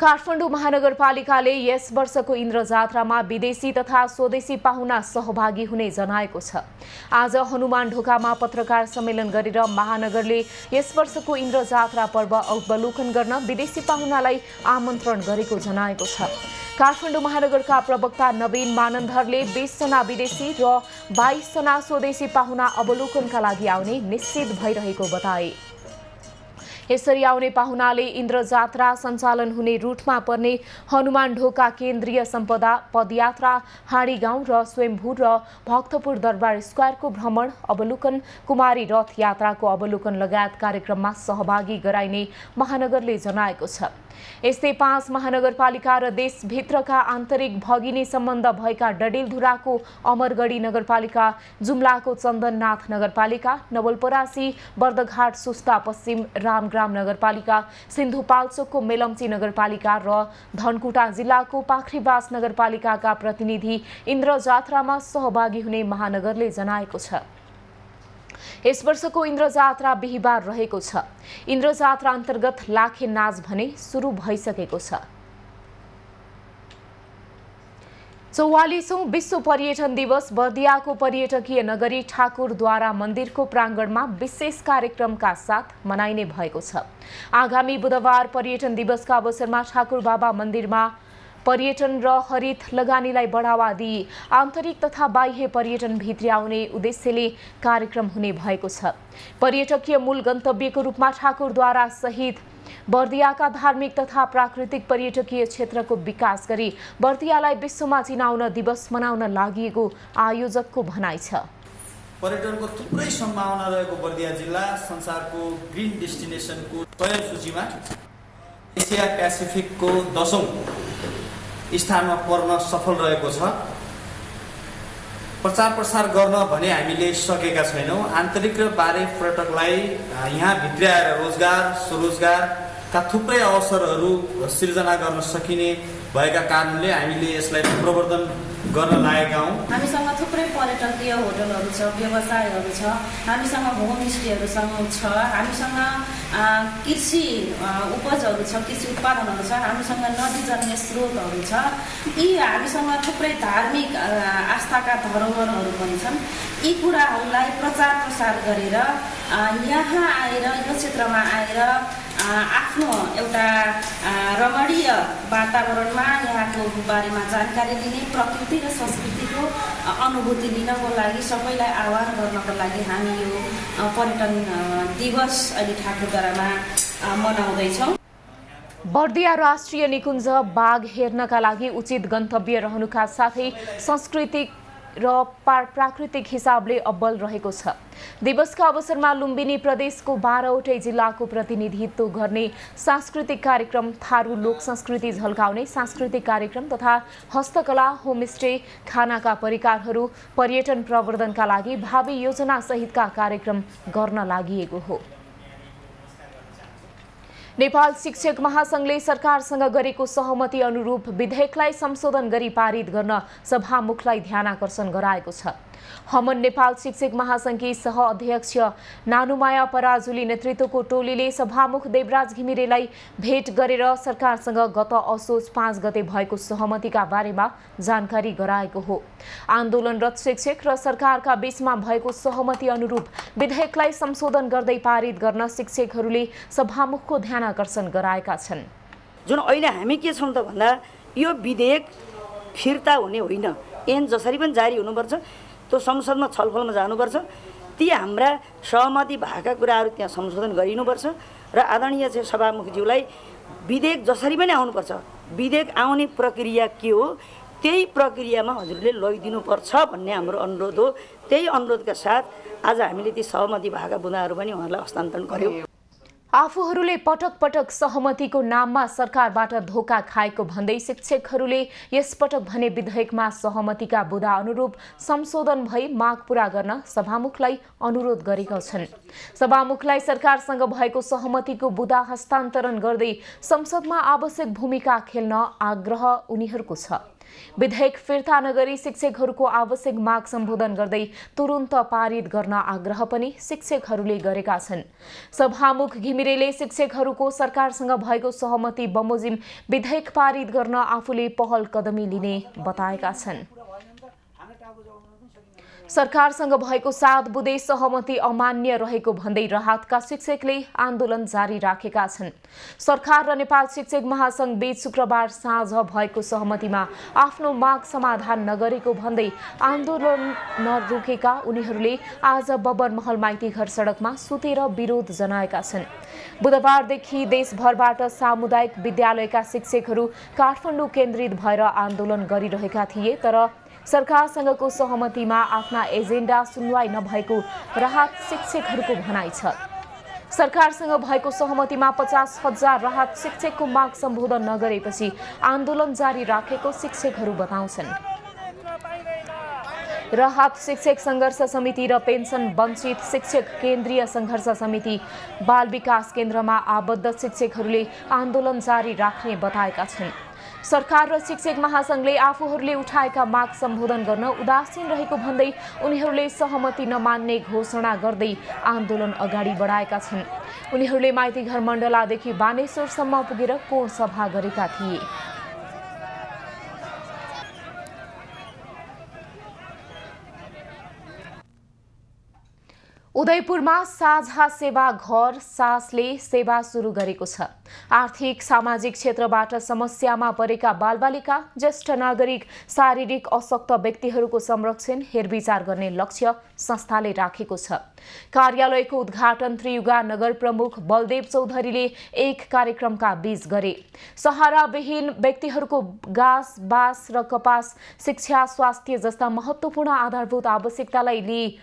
काठमाडौँ महानगरपालिकाले यस वर्षको इन्द्र जात्रामा विदेशी तथा स्वदेशी पाहुना सहभागी हुने जनाएको छ। आज हनुमान ढोकामा पत्रकार सम्मेलन गरेर महानगरले यस वर्षको इन्द्र जात्रा पर्व अवलोकन गर्न विदेशी पाहुनालाई आमन्त्रण गरेको जनाएको छ। काठमाडौँ महानगरका प्रवक्ता नवीन मानन्धरले 20 जना विदेशी र 22 जना स्वदेशी पाहुना अवलोकनका लागि आउने निश्चित भइरहेको बताए। यसरी आउने पाहुनाले इन्द्र जात्रा सञ्चालन हुने रूटमा पर्ने हनुमान ढोका केन्द्रीय सम्पदा पदयात्रा हाँडी गाउँ र स्वयम्भू र भक्तपुर दरबार स्क्वायरको भ्रमण अवलोकन कुमारी रथ यात्राको अवलोकन लगायत कार्यक्रममा सहभागी गराइने महानगरले जनाएको छ। यस्तै 5 महानगरपालिका र देशभित्रका आन्तरिक भगिनी सम्बन्ध भएका डडेलधुराको अमरगढी नगरपालिका, जुम्लाको चन्दननाथ नगरपालिका, नवलपरासी बर्दघाट सुस्ता पश्चिम रामग्राम नगरपालिका, सिन्धुपाल्चोकको मेलम्ची नगरपालिका र धनकुटा जिल्लाको पाखरीबास नगरपालिकाका प्रतिनिधि इन्द्र जात्रामा सहभागी हुने महानगरले जनाएको छ। यस वर्षको इन्द्र जात्रा बिहीबार रहेको छ। इन्द्र जात्रा अन्तर्गत लाखे नाच भने सुरु भइसकेको छ। 44औं विश्व पर्यटन दिवस बर्दियाको पर्यटकीय नगरी ठाकुरद्वारा मन्दिरको प्राङ्गणमा विशेष कार्यक्रमका साथ मनाइने भएको छ। आगामी बुधबार पर्यटन दिवसका अवसरमा ठाकुर बाबा मन्दिरमा पर्यटन र हरित लगानीलाई बढावा दिई आन्तरिक तथा बाह्य पर्यटन भित्र्याउने उद्देश्यले कार्यक्रम हुने भएको छ। पर्यटकीय मूल गन्तव्यको रूपमा ठाकुरद्वारा सहित बर्दियाका धार्मिक तथा प्राकृतिक पर्यटकीय क्षेत्रको विकास गरी बर्दियालाई विश्वमा चिनाउन दिवस मनाउन लागि आयोजकको भनाइ छ। पर्यटनको थुप्रै सम्भावना रहेको बर्दिया जिल्ला संसारको ग्रीन डेस्टिनेसनको तय सूचीमा एसिया पेसिफिकको 10औं स्थानमा पर्न सफल रहेको छ। प्रचार प्रसार गर्न भने हामीले सकेका छैनौँ। आन्तरिक र बाह्य पर्यटकलाई यहाँ भित्र्याएर रोजगार स्वरोजगारका थुप्रै अवसरहरू सिर्जना गर्न सकिने भएका कारणले हामीले यसलाई प्रवर्धन गर्न लागेका हौँ। हामीसँग थुप्रै पर्यटकीय होटलहरू छ, व्यवसायहरू छ, हामीसँग होमस्टेहरू छ, हामीसँग कृषि उपजहरू छ, कृषि उत्पादनहरू छ, हामीसँग नदीजन्य स्रोतहरू छ। यी हामीसँग थुप्रै धार्मिक आस्थाका धरोहरहरू पनि छन्। यी कुराहरूलाई प्रचार प्रसार गरेर यहाँ आएर यो क्षेत्रमा आएर आफ्नो एउटा रमणीय वातावरणमा यहाँको बारेमा जानकारी लिने, प्रकृति र संस्कृतिको अनुभूति लिनको लागि सबैलाई आह्वान गर्नको लागि हामी यो पर्यटन दिवस अहिले ठाकुरद्वारामा मनाउँदैछौँ। बर्दिया राष्ट्रिय निकुञ्ज बाघ हेर्नका लागि उचित गन्तव्य रहनुका साथै सांस्कृतिक र प्राकृतिक हिसाबले अब्बल रहेको छ। दिवसका अवसरमा लुम्बिनी प्रदेशको 12वटै जिल्लाको प्रतिनिधित्व गर्ने सांस्कृतिक कार्यक्रम, थारू लोक संस्कृति झल्काउने सांस्कृतिक कार्यक्रम तथा हस्तकला, होमस्टे, खानाका परिकारहरू, पर्यटन प्रवर्धनका लागि भावी योजना सहितका कार्यक्रम गर्न लागि हो। नेपाल शिक्षक महासंघले सरकारसँग गरेको सहमति अनुरूप विधेयकलाई संशोधन गरी पारित गर्न सभामुखलाई ध्यानाकर्षण गराएको छ। हमन नेपाल शिक्षक महासंघकी सह-अध्यक्ष नानुमाया पराजुली नेतृत्वको टोलीले सभामुख देवराज घिमिरेलाई भेट गरेर सरकारसँग गत असोज 5 गते भएको सहमतिका बारेमा जानकारी गराएको हो। आन्दोलनरत शिक्षक र सरकारका बीचमा भएको सहमति अनुरूप विधेयकलाई संशोधन गर्दै पारित गर्न शिक्षकहरूले सभामुखको ध्यानाकर्षण गराएका छन्। जुन अहिले हामी के छौं त भन्दा यो विधेयक फिर्ता हुने होइन, ऐन जसरी पनि जारी हुनुपर्छ, त्यो संसदमा छलफलमा जानुपर्छ। ती हाम्रा सहमति भएका कुराहरू त्यहाँ संशोधन गरिनुपर्छ र आदरणीय चाहिँ सभामुखज्यूलाई विधेयक जसरी पनि आउनुपर्छ। विधेयक आउने प्रक्रिया के हो त्यही प्रक्रियामा हजुरले लैदिनुपर्छ भन्ने हाम्रो अनुरोध हो। त्यही अनुरोधका साथ आज हामीले ती सहमति भएका बुँदाहरू पनि उहाँहरूलाई हस्तान्तरण गर्यौं। आफूहरूले पटक पटक सहमतिको नाममा सरकारबाट धोका खाएको भन्दै शिक्षकहरूले यसपटक भने विधेयकमा सहमतिका बुँदा अनुरूप संशोधन भई माग पूरा गर्न सभामुखलाई अनुरोध गरेका छन्। सभामुखलाई सरकारसँग भएको सहमतिको बुँदा हस्तान्तरण गर्दै संसदमा आवश्यक भूमिका खेल्न आग्रह उनीहरूको छ। विधेयक फिर्ता नगरी शिक्षकहरूको आवश्यक माग सम्बोधन गर्दै तुरुन्त पारित गर्न आग्रह पनि शिक्षकहरूले गरेका छन्। सभामुख घिमिरेले शिक्षकहरूको सरकारसँग भएको सहमति बमोजिम विधेयक पारित गर्न आफूले पहल कदमी लिने बताएका छन्। सरकारसँग भएको 7 बुँदे सहमति अमान्य रहेको भन्दै राहतका शिक्षकले आन्दोलन जारी राखेका छन्। सरकार र नेपाल शिक्षक महासंघ बीच शुक्रबार साँझ भएको सहमतिमा आफ्नो माग समाधान नगरेको भन्दै आन्दोलन नरोकेका उनीहरूले आज बबर महल माइतीघर सडकमा सुतेर विरोध जनाएका छन्। बुधबारदेखि देशभरबाट सामुदायिक विद्यालयका शिक्षकहरू काठमाडौँ केन्द्रित भएर आन्दोलन गरिरहेका थिए, तर सरकारसँगको सहमतिमा आफ्ना एजेन्डा सुनवाई नभएको राहत शिक्षकहरूको भनाइ छ। सरकारसँग भएको सहमतिमा 50,000 राहत शिक्षकको माग सम्बोधन नगरेपछि आन्दोलन जारी राखेको शिक्षकहरू बताउँछन्। राहत शिक्षक संघर्ष समिति र पेन्सन वञ्चित शिक्षक केन्द्रीय संघर्ष समिति बाल विकास केन्द्रमा आबद्ध शिक्षकहरूले आन्दोलन जारी राख्ने बताएका छन्। सरकार र शिक्षक महासंघले आफूहरूले उठाएका माग सम्बोधन गर्न उदासीन रहेको भन्दै उनीहरूले सहमति नमान्ने घोषणा गर्दै आन्दोलन अगाडि बढाएका छन्। उनीहरूले माइतीघर मण्डलादेखि बानेश्वरसम्म पुगेर कोण सभा गरेका थिए। उदयपुरमा साझा सेवा घर सासले सेवा सुरु गरेको छ। आर्थिक सामाजिक क्षेत्रबाट समस्यामा परेका बालबालिका, ज्येष्ठ नागरिक, शारीरिक अशक्त व्यक्तिहरूको संरक्षण हेरविचार गर्ने लक्ष्य संस्थाले राखेको छ। कार्यालयको उद्घाटन त्रियुगा नगर प्रमुख बलदेव चौधरीले एक कार्यक्रमका बीच गरे। सहाराविहीन व्यक्तिहरूको गाँस, बास र कपास, शिक्षा, स्वास्थ्य जस्ता महत्त्वपूर्ण आधारभूत आवश्यकतालाई लिई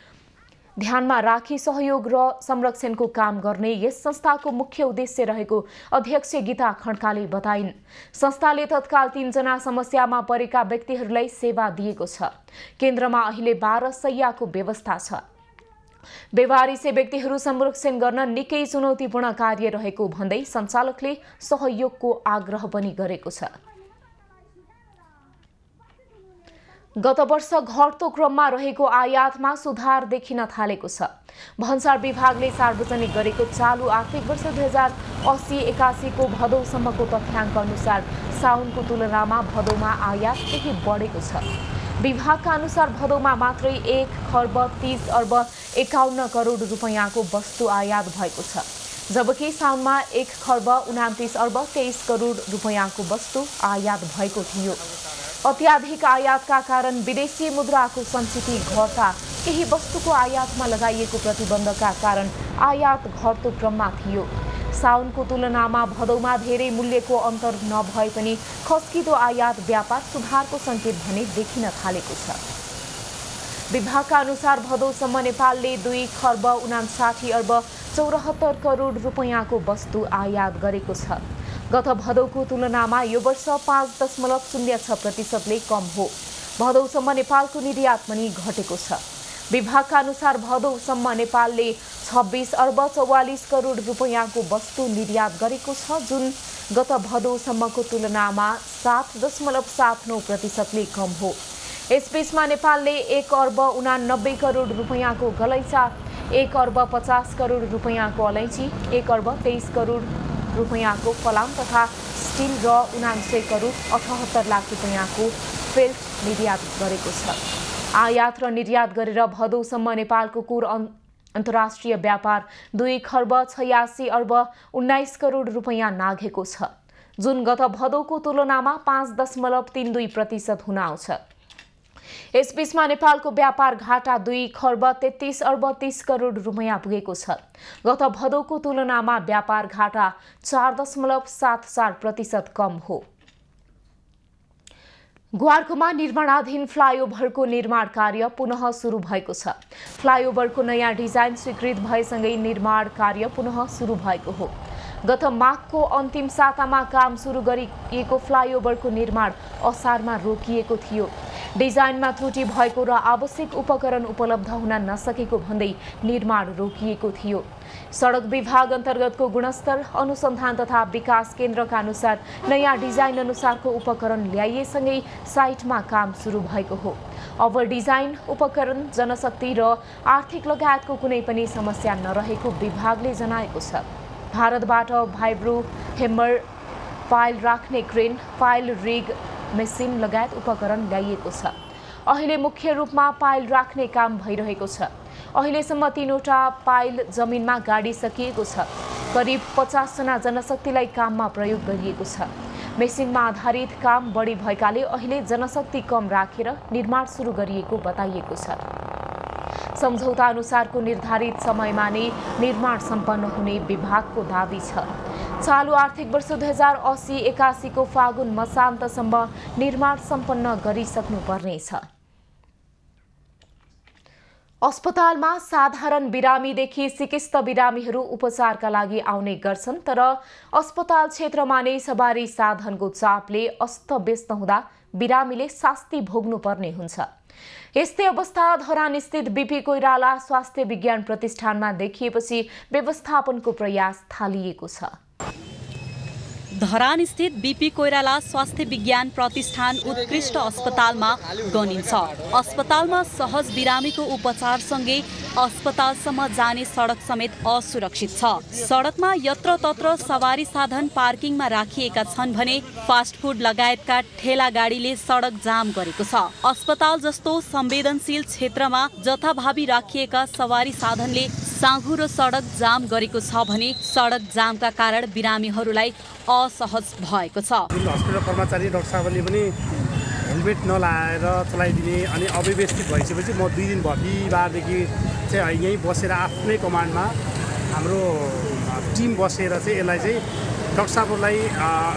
ध्यानमा राखी सहयोग र संरक्षणको काम गर्ने यस संस्थाको मुख्य उद्देश्य रहेको अध्यक्ष गीता खड्काले बताइन्। संस्थाले तत्काल 3 जना समस्यामा परेका व्यक्तिहरूलाई सेवा दिएको छ। केन्द्रमा अहिले 12 शय्याको व्यवस्था छ। बेवारिसे व्यक्तिहरू संरक्षण गर्न निकै चुनौतीपूर्ण कार्य रहेको भन्दै सञ्चालकले सहयोगको आग्रह पनि गरेको छ। गत वर्ष घट्दो क्रममा रहेको आयातमा सुधार देखिन थालेको छ। भन्सार विभागले सार्वजनिक गरेको चालु आर्थिक वर्ष 2080-81 को भदौसम्मको तथ्याङ्क अनुसार साउनको तुलनामा भदौमा आयात केही बढेको छ। विभागका अनुसार भदौमा मात्रै 1 खर्ब 30 अर्ब 51 करोड रुपैयाँको वस्तु आयात भएको छ, जबकि साउनमा 1 खर्ब 29 अर्ब 23 करोड रुपैयाँको वस्तु आयात भएको थियो। अत्याधिक आयातका कारण विदेशी मुद्राको सञ्चित घट्दा, केही वस्तुको आयातमा लगाइएको प्रतिबन्धका कारण आयात घट्दो क्रममा थियो। साउनको तुलनामा भदौमा धेरै मूल्यको अन्तर नभए पनि खस्किदो आयात व्यापार सुधारको सङ्केत भने देखिन थालेको छ। विभागका अनुसार भदौसम्म नेपालले 2 खर्ब 59 अर्ब 74 करोड रुपैयाँको वस्तु आयात गरेको छ। गत भदौको तुलनामा यो वर्ष 5.06% कम हो। भदौसम्म नेपालको निर्यात पनि घटेको छ। विभागका अनुसार भदौसम्म नेपालले 26 अर्ब 44 करोड रुपैयाँको वस्तु निर्यात गरेको छ, जुन गत भदौसम्मको तुलनामा 7.79% कम हो। यसबीचमा नेपालले 1 अर्ब 89 करोड रुपैयाँको गलैँचा, 1 अर्ब 50 करोड रुपैयाँको अलैँची, 1 अर्ब 23 करोड रुपैयाँको फलाम तथा स्टिल र 79 करोड 78 लाख रुपैयाँको फेल्ट निर्यात गरेको छ। आयात र निर्यात गरेर भदौसम्म नेपालको कुल अन्तर्राष्ट्रिय व्यापार 2 खर्ब 86 अर्ब 19 करोड रुपैयाँ नाघेको छ, जुन गत भदौको तुलनामा 5.32% हुन आउँछ। यसबीचमा नेपालको व्यापार घाटा 2 खर्ब 33 अर्ब 30 करोड रुपैयाँ पुगेको छ। गत भदौको तुलनामा व्यापार घाटा 4.74% कम हो। ग्वारकोमा निर्माणाधीन फ्लाइओभरको निर्माण कार्य पुनः सुरु भएको छ। फ्लाइओभरको नयाँ डिजाइन स्वीकृत भएसँगै निर्माण कार्य पुनः सुरु भएको हो। गत माघको अन्तिम सातामा काम सुरु गरिएको फ्लाइओभरको निर्माण असारमा रोकिएको थियो। डिजाइनमा त्रुटि भएको र आवश्यक उपकरण उपलब्ध हुन नसकेको भन्दै निर्माण रोकिएको थियो। सडक विभाग अन्तर्गतको गुणस्तर अनुसन्धान तथा विकास केन्द्रका अनुसार नयाँ डिजाइन अनुसारको उपकरण ल्याइएसँगै साइटमा काम सुरु भएको हो। अब डिजाइन, उपकरण, जनशक्ति र आर्थिक लगायतको कुनै पनि समस्या नरहेको विभागले जनाएको छ। भारतबाट भाइब्रो, हेमर, फाइल राख्ने क्रेन, फाइल रिग मेसिन लगायत उपकरण ल्याइएको छ। अहिले मुख्य रूपमा पाइल राख्ने काम भइरहेको छ। अहिलेसम्म 3वटा पाइल जमिनमा गाडिसकिएको छ। करिब 50 जना जनशक्तिलाई काममा प्रयोग गरिएको छ। मेसिनमा आधारित काम बढी भएकाले अहिले जनशक्ति कम राखेर निर्माण सुरु गरिएको बताइएको छ। सम्झौता अनुसारको निर्धारित समयमा नै निर्माण सम्पन्न हुने विभागको दाबी छ। चालु आर्थिक वर्ष 2080-81 को फागुन मसान्तसम्म निर्माण सम्पन्न गरिसक्नुपर्नेछ। अस्पतालमा साधारण बिरामीदेखि सिकिस्त बिरामीहरू उपचारका लागि आउने गर्छन्, तर अस्पताल क्षेत्रमा नै सवारी साधनको चापले अस्तव्यस्त हुँदा बिरामीले शास्ति भोग्नुपर्ने हुन्छ। यस्तै अवस्था धरानस्थित बीपी कोइराला स्वास्थ्य विज्ञान प्रतिष्ठानमा देखिएपछि व्यवस्थापनको प्रयास थालिएको छ। धरानस्थित बीपी कोइराला स्वास्थ्य विज्ञान प्रतिष्ठान उत्कृष्ट अस्पतालमा गनिन्छ। अस्पतालमा सहज बिरामीको उपचारसँगै अस्पतालसम्म जाने सडक समेत असुरक्षित छ। सडकमा यत्रतत्र सवारी साधन पार्किङमा राखिएका छन् भने फास्ट फुड लगायतका ठेला गाडीले सडक जाम गरेको छ। अस्पताल जस्तो संवेदनशील क्षेत्रमा जथाभावी राखिएका सवारी साधनले साँघुरो सडक जाम गरेको छ भने सडक जामका कारण बिरामीहरूलाई असहज भएको छ। हस्पिटल कर्मचारी डाक्टर साहबले पनि हेलमेट नलाएर चलाइदिने अनि अव्यवस्थित भइसकेपछि म 2 दिन बिहिबारदेखि चाहिँ यहीँ बसेर आफ्नै कमान्डमा हाम्रो टिम बसेर चाहिँ यसलाई चाहिँ डाक्टर साहबहरूलाई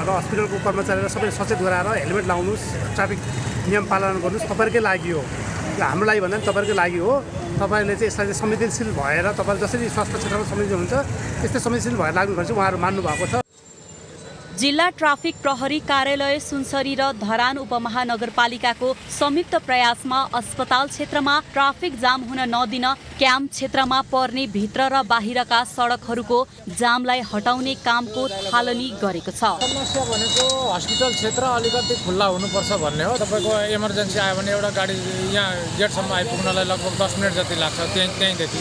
र हस्पिटलको कर्मचारीलाई सबै सचेत गराएर हेलमेट लाउनुहोस्, ट्राफिक नियम पालन गर्नुहोस्, तपाईँहरूकै लागि हो, हाम्रो लागि भन्दा पनि तपाईँहरूकै लागि हो। तपाईँहरूले चाहिँ यसलाई चाहिँ संवेदनशील भएर तपाईँले जसरी स्वास्थ्य क्षेत्रमा संवेदनशील हुन्छ त्यस्तै संवेदनशील भएर लाग्नुपर्छ उहाँहरू मान्नु भएको छ। जिल्ला ट्राफिक प्रहरी कार्यालय सुनसरी र धरान उपमहानगरपालिकाको संयुक्त प्रयासमा अस्पताल क्षेत्रमा ट्राफिक जाम हुन नदिन क्याम्प क्षेत्रमा पर्ने भित्र र बाहिरका सडकहरूको जामलाई हटाउने कामको थालनी गरेको छ। समस्या भनेको हस्पिटल क्षेत्र अलिकति खुल्ला हुनुपर्छ भन्ने हो। तपाईँको इमर्जेन्सी आयो भने एउटा गाडी यहाँ गेटसम्म आइपुग्नलाई लगभग 10 मिनट जति लाग्छ। त्यहीँदेखि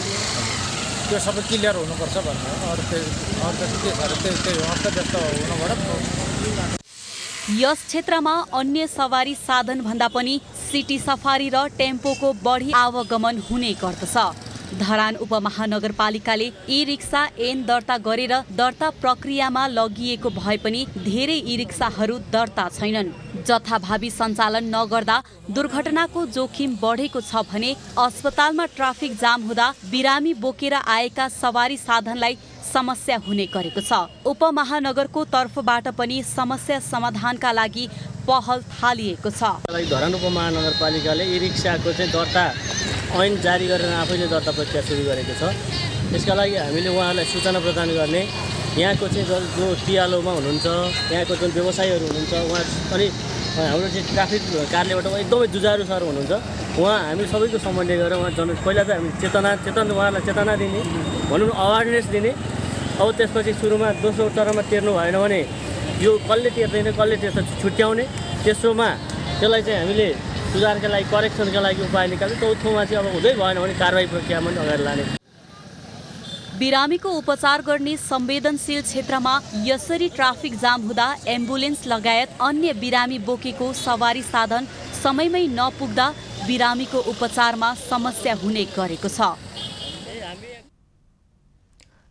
त्यो सबै क्लियर हुनुपर्छ भन्ने हो। अरू के छ र त्यही हो, अस्तव्यस्त हुनबाट। यस क्षेत्रमा अन्य सवारी साधन भन्दा पनि सिटी सफारी र टेम्पोको बढी आवागमन हुने गर्दछ। धरान उपमहानगरपालिकाले ई रिक्सा ऐन दर्ता गरेर दर्ता प्रक्रियामा लगिएको भए पनि धेरै ई रिक्साहरू दर्ता छैनन्। जथाभावी सञ्चालन नगर्दा दुर्घटनाको जोखिम बढेको छ भने अस्पतालमा ट्राफिक जाम हुँदा बिरामी बोकेर आएका सवारी साधनलाई समस्या हुने गरेको छ। उपमहानगरको तर्फबाट पनि समस्या समाधानका लागि पहल थालिएको छ। धरान उपमहानगरपालिकाले ई रिक्साको चाहिँ दर्ता ऐन जारी गरेर आफैले दर्ता प्रक्रिया सुरु गरेको छ। यसका लागि हामीले उहाँहरूलाई सूचना प्रदान गर्ने, यहाँको चाहिँ जो टिआलओमा हुनुहुन्छ, यहाँको जुन व्यवसायीहरू हुनुहुन्छ, उहाँ अनि हाम्रो चाहिँ ट्राफिक कार्यबाट एकदमै जुझारु सर हुनुहुन्छ। उहाँ हामी सबैको समन्वय गरेर उहाँ पहिला त हामी उहाँलाई चेतना दिने, भनौँ अवेरनेस दिने। अब त्यसपछि सुरुमा दोस्रो चरणमा तिर्नु भएन भने यो कसले तिर्दैन, कसले त्यस्तो छुट्याउने, तेस्रोमा त्यसलाई चाहिँ हामीले सुधारका लागि करेक्सनका लागि उपाय निकाल्ने, चौथोमा चाहिँ अब हुँदै भएन भने कारबाही प्रक्रियामा पनि अगाडि लाने। बिरामीको उपचार गर्ने संवेदनशील क्षेत्रमा यसरी ट्राफिक जाम हुँदा एम्बुलेन्स लगायत अन्य बिरामी बोकेको सवारी साधन समयमै नपुग्दा बिरामीको उपचारमा समस्या हुने गरेको छ।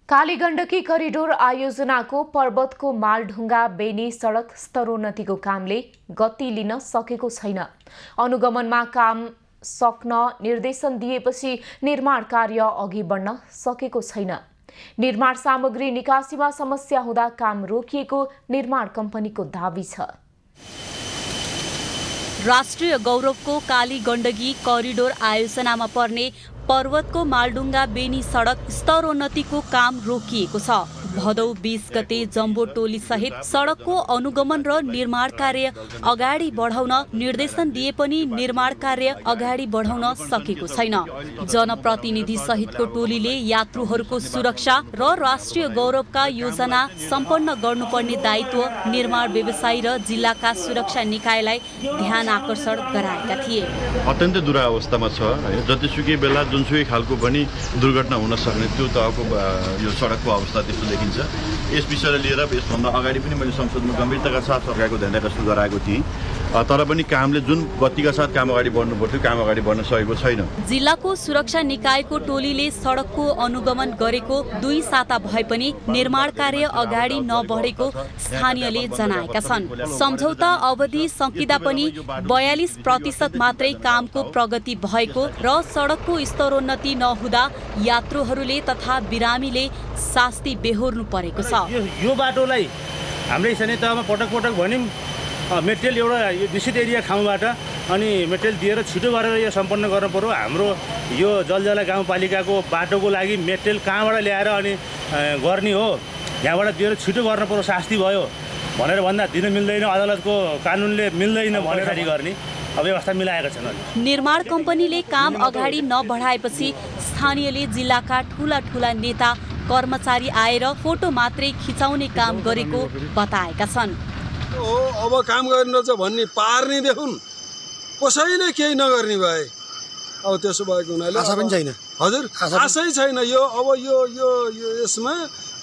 कालीगण्डकी करिडोर आयोजनाको पर्वतको मालढुङ्गा बेनी सडक स्तरोन्नतिको कामले गति लिन सकेको छैन। अनुगमनमा काम सक्न निर्देशन दिएपछि निर्माण कार्य अघि बढ्न सकेको छैन। निर्माण सामग्री निकासीमा समस्या हुँदा काम रोकिएको निर्माण कम्पनीको दाबी छ। राष्ट्रिय गौरवको काली गण्डकी करिडोर आयोजनामा पर्ने पर्वतको मालडुङ्गा बेनी सडक स्तरोन्नतिको काम रोकिएको छ। भदौ 20 गते जम्बो टोली सहित सडकको अनुगमन र निर्माण कार्य अगाडि बढाउन निर्देशन दिए पनि निर्माण कार्य अगाडि बढाउन सकेको छैन। जनप्रतिनिधि सहितको टोलीले यात्रुहरूको सुरक्षा र राष्ट्रिय गौरवका योजना सम्पन्न गर्नुपर्ने दायित्व निर्माण व्यवसायी र जिल्लाका सुरक्षा निकायलाई ध्यान आकर्षण गराएका थिए। अत्यन्तै दुरावस्थामा छ। जतिसुकै बेला जुनसुकै खालको पनि दुर्घटना हुन सक्ने त्यो तहको यो सडकको अवस्था त्यस्तो देखिन्छ। यस विषयलाई लिएर यसभन्दा अगाडि पनि मैले संसदमा गम्भीरताका साथ सरकारको ध्यान आकर्षण गराएको थिएँ, तर पनि कामले जुन गतिका साथ काम अगाडि बढ्नु पर्थ्यो काम अगाडि बढ्न सकेको छैन। जिल्लाको सुरक्षा निकायको टोलीले सडकको अनुगमन गरेको 2 साता भए पनि निर्माण कार्य अगाडि नबढेको स्थानीयले जनाएका छन्। सम्झौता अवधि सकिँदा पनि 42% मात्रै कामको प्रगति भएको र सडकको स्तरोन्नति नहुँदा यात्रुहरूले तथा बिरामीले शास्ति बेहोर्नु परेको छ। यो बाटोलाई हाम्रै स्थानीय तहमा पटक पटक भन्यौँ मेटेरियल एउटा निश्चित एरिया ठाउँबाट अनि मेटेरियल दिएर छिटो गरेर यो सम्पन्न गर्नु पर्यो। हाम्रो यो जलजला गाउँपालिकाको बाटोको लागि मेटेरियल कहाँबाट ल्याएर अनि गर्ने हो, यहाँबाट दिएर छिटो गर्नु पर्यो, शास्ति भयो भनेर भन्दा दिन मिल्दैन, अदालतको कानुनले मिल्दैन भनेर गर्ने व्यवस्था मिलाएका छन्। निर्माण कम्पनीले काम अगाडि नबढाएपछि स्थानीयले जिल्लाका ठूला ठूला नेता कर्मचारी आएर फोटो मात्रै खिचाउने काम गरेको बताएका छन्। अब काम गर्नुपर्छ भन्ने पार्ने देखुन्, कसैले केही नगर्ने भए अब त्यसो भएको हुनाले आशा पनि छैन। हजुर आशै छैन। यो अब यो यसमा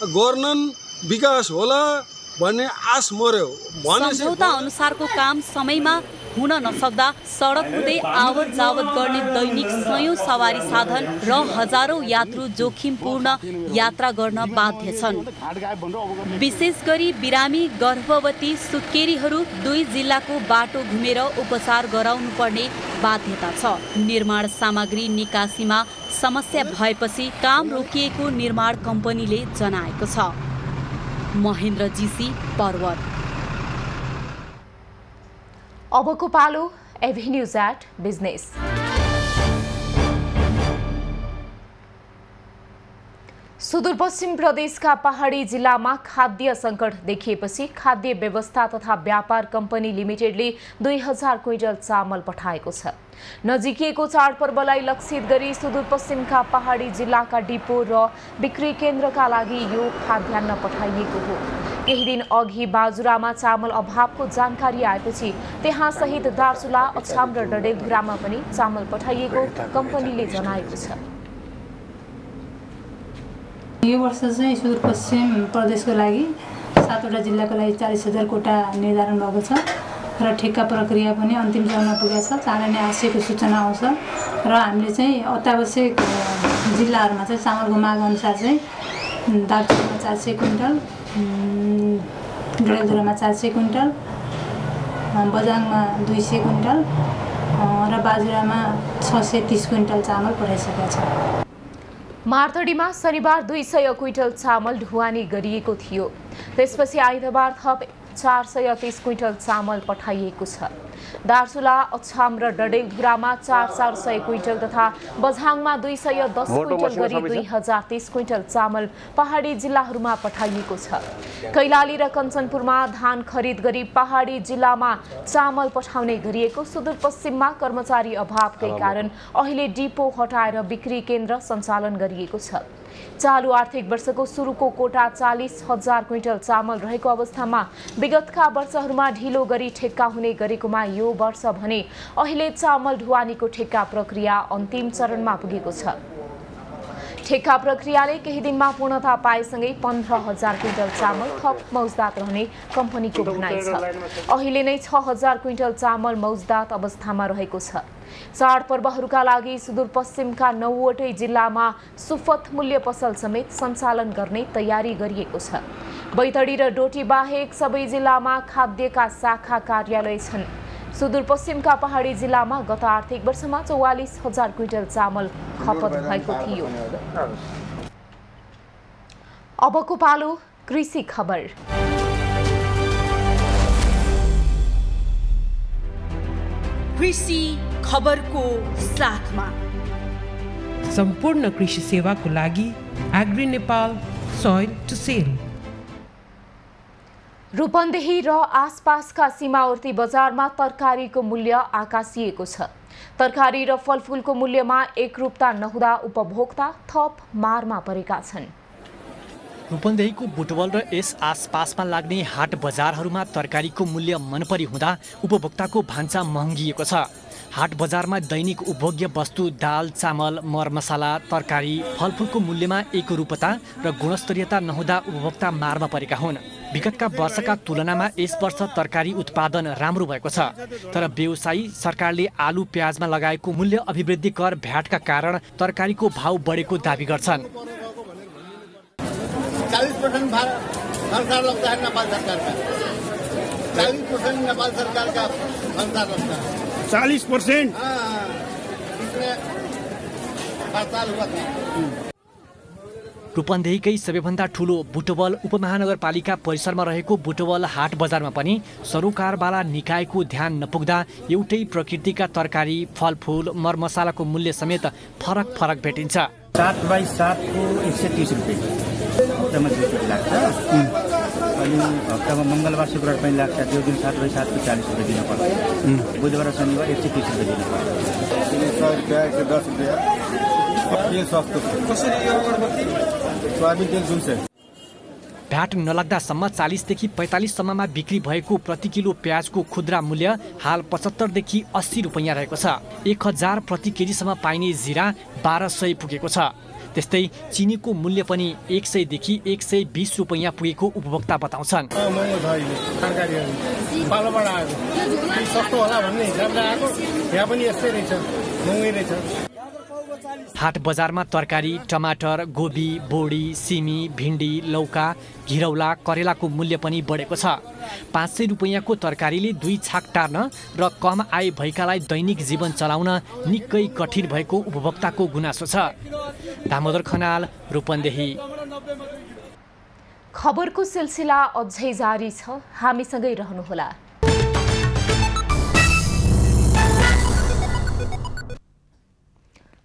गर्नन् विकास होला भन्ने आश मर्यो। सम्झौता अनुसारको काम समयमा हुन नसक्दा सडक हुँदै आवत जावत गर्ने दैनिक सयौं सवारी साधन र हजारौं यात्रु जोखिमपूर्ण यात्रा गर्न बाध्य छन्। विशेष गरी बिरामी गर्भवती सुत्केरीहरू 2 जिल्लाको बाटो घुमेर उपचार गराउनु पर्ने बाध्यता छ। निर्माण सामग्री निकासीमा समस्या भएपछि काम रोकिएको निर्माण कम्पनीले जनाएको छ। महेन्द्र जीसी, पर्वत। अबको पालो एभेन्यूज एट बिजनेस। सुदूरपश्चिम प्रदेशका पहाडी जिल्लामा खाद्य सङ्कट देखिएपछि खाद्य व्यवस्था तथा व्यापार कम्पनी लिमिटेडले 2000 क्विन्टल चामल पठाएको छ। नजिकिएको चाडपर्वलाई लक्षित गरी सुदूरपश्चिमका पहाडी जिल्लाका डिपो र बिक्री केन्द्रका लागि यो खाद्यान्न पठाइएको हो। केही दिन अघि बाजुरामा चामल अभावको जानकारी आएपछि त्यहाँ सहित दार्चुला, अछाम र डडेलधुरामा पनि चामल पठाइएको कम्पनीले जनाएको छ। यो वर्ष चाहिँ सुदूरपश्चिम प्रदेशको लागि 7वटा जिल्लाको लागि 40,000 कोटा निर्धारण भएको छ र ठेक्का प्रक्रिया पनि अन्तिम चरणमा पुगेको छ। चाँडै नै आशयको सूचना आउँछ र हामीले चाहिँ अत्यावश्यक जिल्लाहरूमा चाहिँ चामलको माग अनुसार चाहिँ दार्चुलामा 400 क्विन्टल, डडेलधुरामा 400 क्विन्टल, बझाङमा 200 क्विन्टल र बाजुरामा 630 क्विन्टल चामल पठाइसकेका छ। मार्तडीमा शनिबार 200 क्विन्टल चामल ढुवानी गरिएको थियो। त्यसपछि आइतबार थप 430 क्विन्टल चामल पठाइएको छ। दार्चुला, अछाम र डडेलधुरामा 400 क्विन्टल तथा बझाङमा 210 क्विन्टल गरी 2030 क्विन्टल चामल पहाडी जिल्लाहरूमा पठाइएको छ। कैलाली र कञ्चनपुरमा धान खरिद गरी पहाडी जिल्लामा चामल पठाउने गरिएको। सुदूरपश्चिममा कर्मचारी अभावकै कारण अहिले डिपो हटाएर बिक्री केन्द्र सञ्चालन गरिएको छ। चालु आर्थिक वर्षको सुरुको कोटा 40,000 क्विन्टल चामल रहेको अवस्थामा विगतका वर्षहरूमा ढिलो गरी ठेक्का हुने गरेकोमा यो वर्ष भने अहिले चामल ढुवानीको ठेक्का प्रक्रिया अन्तिम चरणमा पुगेको छ। ठेक्का प्रक्रियाले केही दिनमा पूर्णता पाएसँगै 15,000 क्विन्टल चामल थप मौजदात रहने कम्पनीको भनाइ छ। अहिले नै 6,000 क्विन्टल चामल मौजदात अवस्थामा रहेको छ। चाडपर्वहरूका लागि सुदूरपश्चिमका 9वटै जिल्लामा सुफत मूल्य पसल समेत सञ्चालन गर्ने तयारी गरिएको छ। बैतडी र डोटी बाहेक सबै जिल्लामा खाद्यका शाखा कार्यालय छन्। सुदूरपश्चिमका पहाडी जिल्लामा गत आर्थिक वर्षमा 44,000 क्विन्टल चामल खपत भएको थियो। अबको पालो कृषि खबर। कृषि खबरको साथमा सम्पूर्ण कृषि सेवाको लागि agri Nepal soil to sale. Rupandehi र आसपासका सीमावर्ती बजारमा तरकारीको मूल्य आकाशिएको छ। तरकारी र फलफुलको मूल्यमा एकरूपता नहुँदा उपभोक्ता थप मारमा परेका छन्। रूपन्देहीको बुटवल र यस आसपासमा लाग्ने हाट बजारहरूमा तरकारीको मूल्य मनपरी हुँदा उपभोक्ताको भान्सा महँगिएको छ। हाट बजारमा दैनिक उपभोग्य वस्तु दाल, चामल, मरमसाला, तरकारी, फलफुलको मूल्यमा एकरूपता र गुणस्तरीयता नहुँदा उपभोक्ता मारमा परेका हुन्। विगतका वर्षका तुलनामा यस वर्ष तरकारी उत्पादन राम्रो भएको छ, तर व्यवसायी सरकारले आलु प्याजमा लगाएको मूल्य अभिवृद्धि कर भ्याटका कारण तरकारीको भाउ बढेको दाबी गर्छन्। 40% सरकार लगता है नेपाल सरकार का, 40% नेपाल सरकार का भंडार लगता है। 40%? हाँ, इसमें हड़ताल हुआ था। रूपन्देहीकै सबैभन्दा ठुलो बुटवल उपमहानगरपालिका परिसरमा रहेको बुटवल हाट बजारमा पनि सरोकारवाला निकायको ध्यान नपुग्दा एउटै प्रकृतिका तरकारी, फलफुल, मरमसालाको मूल्य समेत फरक फरक भेटिन्छ। 7/7 को 130 रुपियाँ हप्तामा 2 रुपियाँ लाग्छ, अनि हप्तामा मङ्गलबार शुक्रबार पनि लाग्छ। त्यो दिन 7/7 को 40 रुपियाँ दिनुपर्छ, बुधबार शनिबार 130 रुपियाँ दिनुपर्छ। 100 रुपियाँ 110 रुपियाँ के सस्तो कसरी यो अगरबत्ती सोयाबिन तेल जुन चाहिँ भ्याट नलाग्दासम्म 40 देखि 45 सम्ममा बिक्री भएको प्रति किलो प्याजको खुद्रा मूल्य हाल 75 देखि 80 रुपियाँ रहेको छ। 1000 प्रति केजीसम्म पाइने जिरा 1200 पुगेको छ। त्यस्तै चिनीको मूल्य पनि 100 देखि 120 रुपियाँ पुगेको उपभोक्ता बताउँछन्। सस्तो होला भन्ने हिसाबले आएको, यहाँ पनि यस्तै रहेछ, महँगै रहेछ। हाट बजारमा तरकारी, टमाटर, गोबी, बोडी, सिमी, भिन्डी, लौका, घिरौला, करेलाको मूल्य पनि बढेको छ। 500 रुपियाँको तरकारीले 2 छाक टार्न र कम आय भएकालाई दैनिक जीवन चलाउन निकै कठिन भएको उपभोक्ताको गुनासो छ। दामोदर खनाल, रूपन्देही। खबरको सिलसिला अझै जारी छ, हामीसँगै रहनुहोला।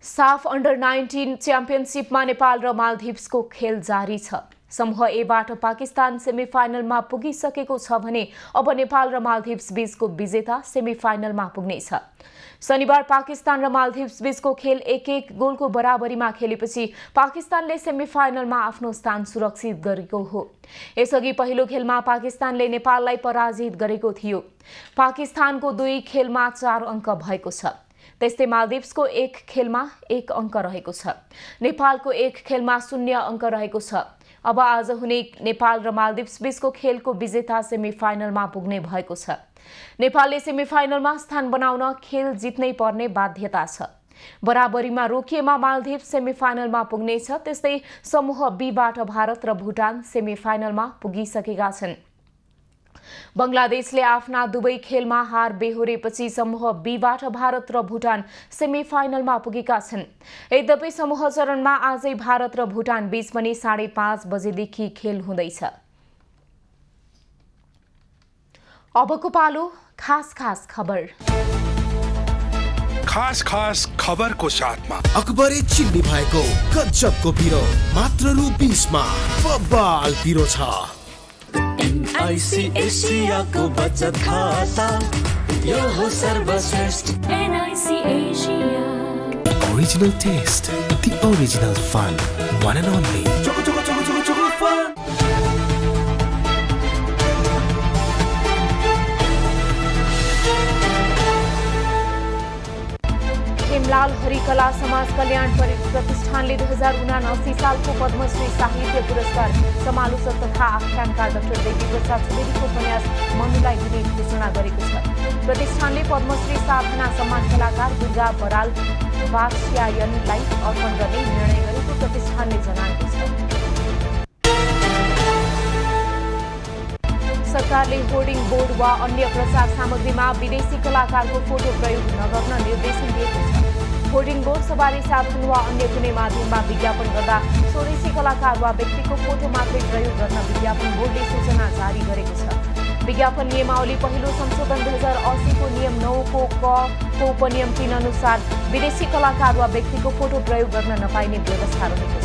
साफ अन्डर 19 च्याम्पियनसिपमा नेपाल र मालदिभ्सको खेल जारी छ। समूह एबाट पाकिस्तान सेमिफाइनलमा पुगिसकेको छ भने अब नेपाल र मालदिभ्स बीचको विजेता सेमिफाइनलमा पुग्नेछ। शनिबार पाकिस्तान र मालदिभ्स बीचको खेल 1-1 गोलको बराबरीमा खेलेपछि पाकिस्तानले सेमिफाइनलमा आफ्नो स्थान सुरक्षित गरेको हो। यसअघि पहिलो खेलमा पाकिस्तानले नेपाललाई पराजित गरेको थियो। पाकिस्तानको 2 खेलमा 4 अङ्क भएको छ। त्यस्तै मालदिभ्सको 1 खेलमा 1 अङ्क रहेको छ। नेपालको 1 खेलमा 0 अङ्क रहेको छ। अब आज हुने नेपाल र मालदिभ्स बीचको खेलको विजेता सेमिफाइनलमा पुग्ने भएको छ। नेपालले सेमिफाइनलमा स्थान बनाउन खेल जित्नै पर्ने बाध्यता छ। बराबरीमा रोकिएमा मालदिभ्स सेमिफाइनलमा पुग्नेछ। त्यस्तै समूह बीबाट भारत र भुटान सेमिफाइनलमा पुगिसकेका छन्। बंगलादेशले आफ्ना 2 खेलमा हार बेहोरेपछि समूह बीबाट भारत र भुटान सेमिफाइनलमा पुगेका छन्। यद्यपि समूह चरणमा आजै भारत र भुटान बीच पनि 5:30 बजेदेखि खेल हुँदैछ। अबको पालो खास खबर। खास खबरको साथमा अकबरे चिन्नी भएको गजबको पिरो मात्र रु 20 मा बबाल पिरो छ। NIC एसियाको बचत खाता यो हो सर्वश्रेष्ठ NIC Asia. Original taste, the original fun, one and only. Choco fun. Hemlal Harikala समाज कल्याण प्रतिष्ठानले 2079 सालको पद्मश्री साहित्य पुरस्कार समालोचक तथा आख्यानकार डाक्टर देवी प्रसाद सुवेदीको उपन्यास मनुलाई दिने घोषणा गरेको छ। प्रतिष्ठानले पद्मश्री साधना सम्मान कलाकार दुर्गा बराल वात्स्यायनलाई अर्पण गर्ने निर्णय गरेको प्रतिष्ठानले जनाएको छ। सरकारले होर्डिङ बोर्ड वा अन्य प्रचार सामग्रीमा विदेशी कलाकारको फोटो प्रयोग नगर्न निर्देशन दिएको छ। होर्डिङ बोर्ड, सवारी साधन वा अन्य कुनै माध्यममा विज्ञापन गर्दा स्वदेशी कलाकार वा व्यक्तिको फोटो मात्रै प्रयोग गर्न विज्ञापन बोर्डले सूचना जारी गरेको छ। विज्ञापन नियमावली पहिलो संशोधन 2080 को नियम 9 को क उपनियम 3 अनुसार विदेशी कलाकार वा व्यक्तिको फोटो प्रयोग गर्न नपाइने व्यवस्था रहेको छ।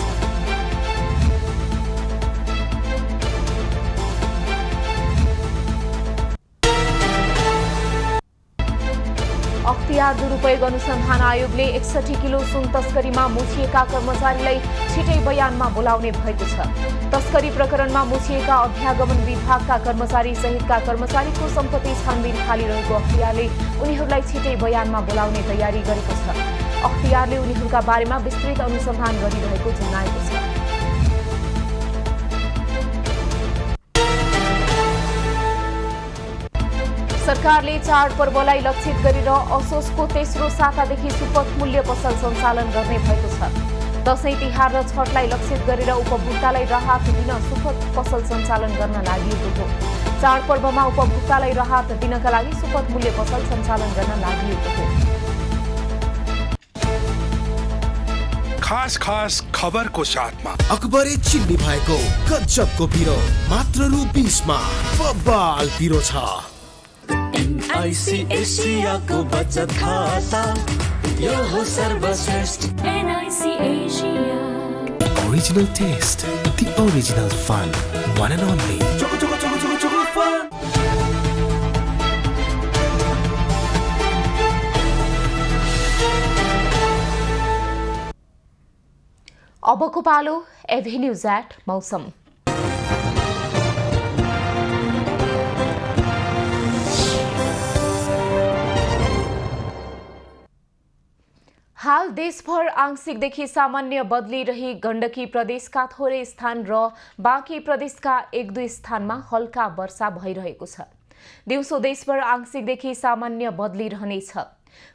अख्तियार दुरुपयोग अनुसन्धान आयोगले 61 किलो सुन तस्करीमा मुछिएका कर्मचारीलाई छिटै बयानमा बोलाउने भएको छ। तस्करी प्रकरणमा मुछिएका अध्यागमन विभागका कर्मचारी सहितका कर्मचारीको सम्पत्ति छानबिन खालिरहेको अख्तियारले उनीहरूलाई छिटै बयानमा बोलाउने तयारी गरेको छ। अख्तियारले उनीहरूका बारेमा विस्तृत अनुसन्धान गरिरहेको जनाएको छ। सरकारले चाडपर्वलाई लक्षित गरेर असोजको तेस्रो सातादेखि सुपथ मूल्य पसल सञ्चालन गर्ने भएको छ। दशैं तिहार र छठलाई लक्षित गरेर उपभोक्तालाई राहत दिन सुपथ पसल सञ्चालन गर्न लागि हो। चाडपर्वमा उपभोक्तालाई राहत दिनका लागि सुपथ मूल्य पसल सञ्चालन गर्न लागि हो। खास खास खबरको साथमा अकबरे चिन्नी भएको गजबको पिरो मात्र रु 20 मा बबाल पिरो छ। NIC एसियाको बचत खाता यो हो सर्वश्रेष्ठ NIC Asia. Original taste, the original fun, one and only. Choco choco choco choco choco fun. अबको पालो एभेन्यूज एट मौसम। हाल देशभर आंशिकदेखि सामान्य बदली रही गण्डकी प्रदेशका थोरै स्थान र बाँकी प्रदेशका 1-2 स्थानमा हल्का वर्षा भइरहेको छ। दिउँसो देशभर आंशिकदेखि सामान्य बदली रहनेछ।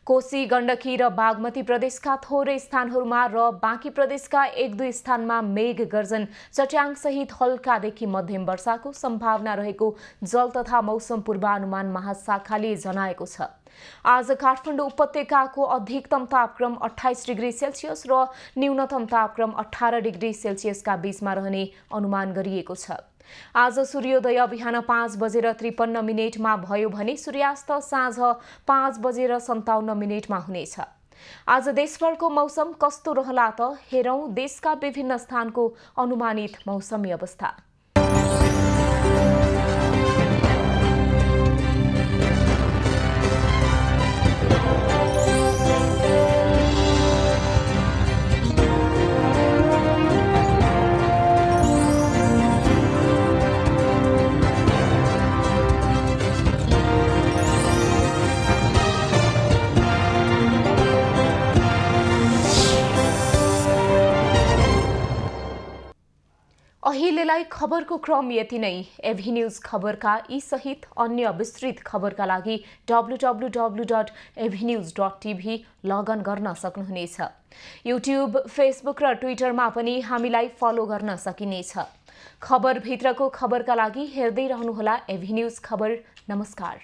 कोशी, गण्डकी र बागमती प्रदेशका थोरै स्थानहरूमा र बाँकी प्रदेशका 1-2 स्थानमा मेघ गर्जन चट्याङ सहित हल्कादेखि मध्यम वर्षाको सम्भावना रहेको जल तथा मौसम पूर्वानुमान महाशाखाले जनाएको छ। आज काठमाडौँ उपत्यकाको अधिकतम तापक्रम 28 डिग्री सेल्सियस र न्यूनतम तापक्रम 18 डिग्री सेल्सियसका बीचमा रहने अनुमान गरिएको छ। आज सूर्योदय बिहान 5:53 भयो भने सूर्यास्त साँझ 5:57 हुनेछ। आज देशभरको मौसम कस्तो रहला त हेरौं देशका विभिन्न स्थानको अनुमानित मौसमी अवस्था। अहिलेलाई खबरको क्रम यति नै। एभेन्यूज खबरका यी सहित अन्य विस्तृत खबरका लागि www.avenews.tv लगइन गर्न सक्नुहुनेछ। युट्युब, फेसबुक र ट्विटरमा पनि हामीलाई फलो गर्न सकिनेछ। खबरभित्रको खबरका लागि हेर्दै रहनुहोला एभेन्यूज खबर। नमस्कार।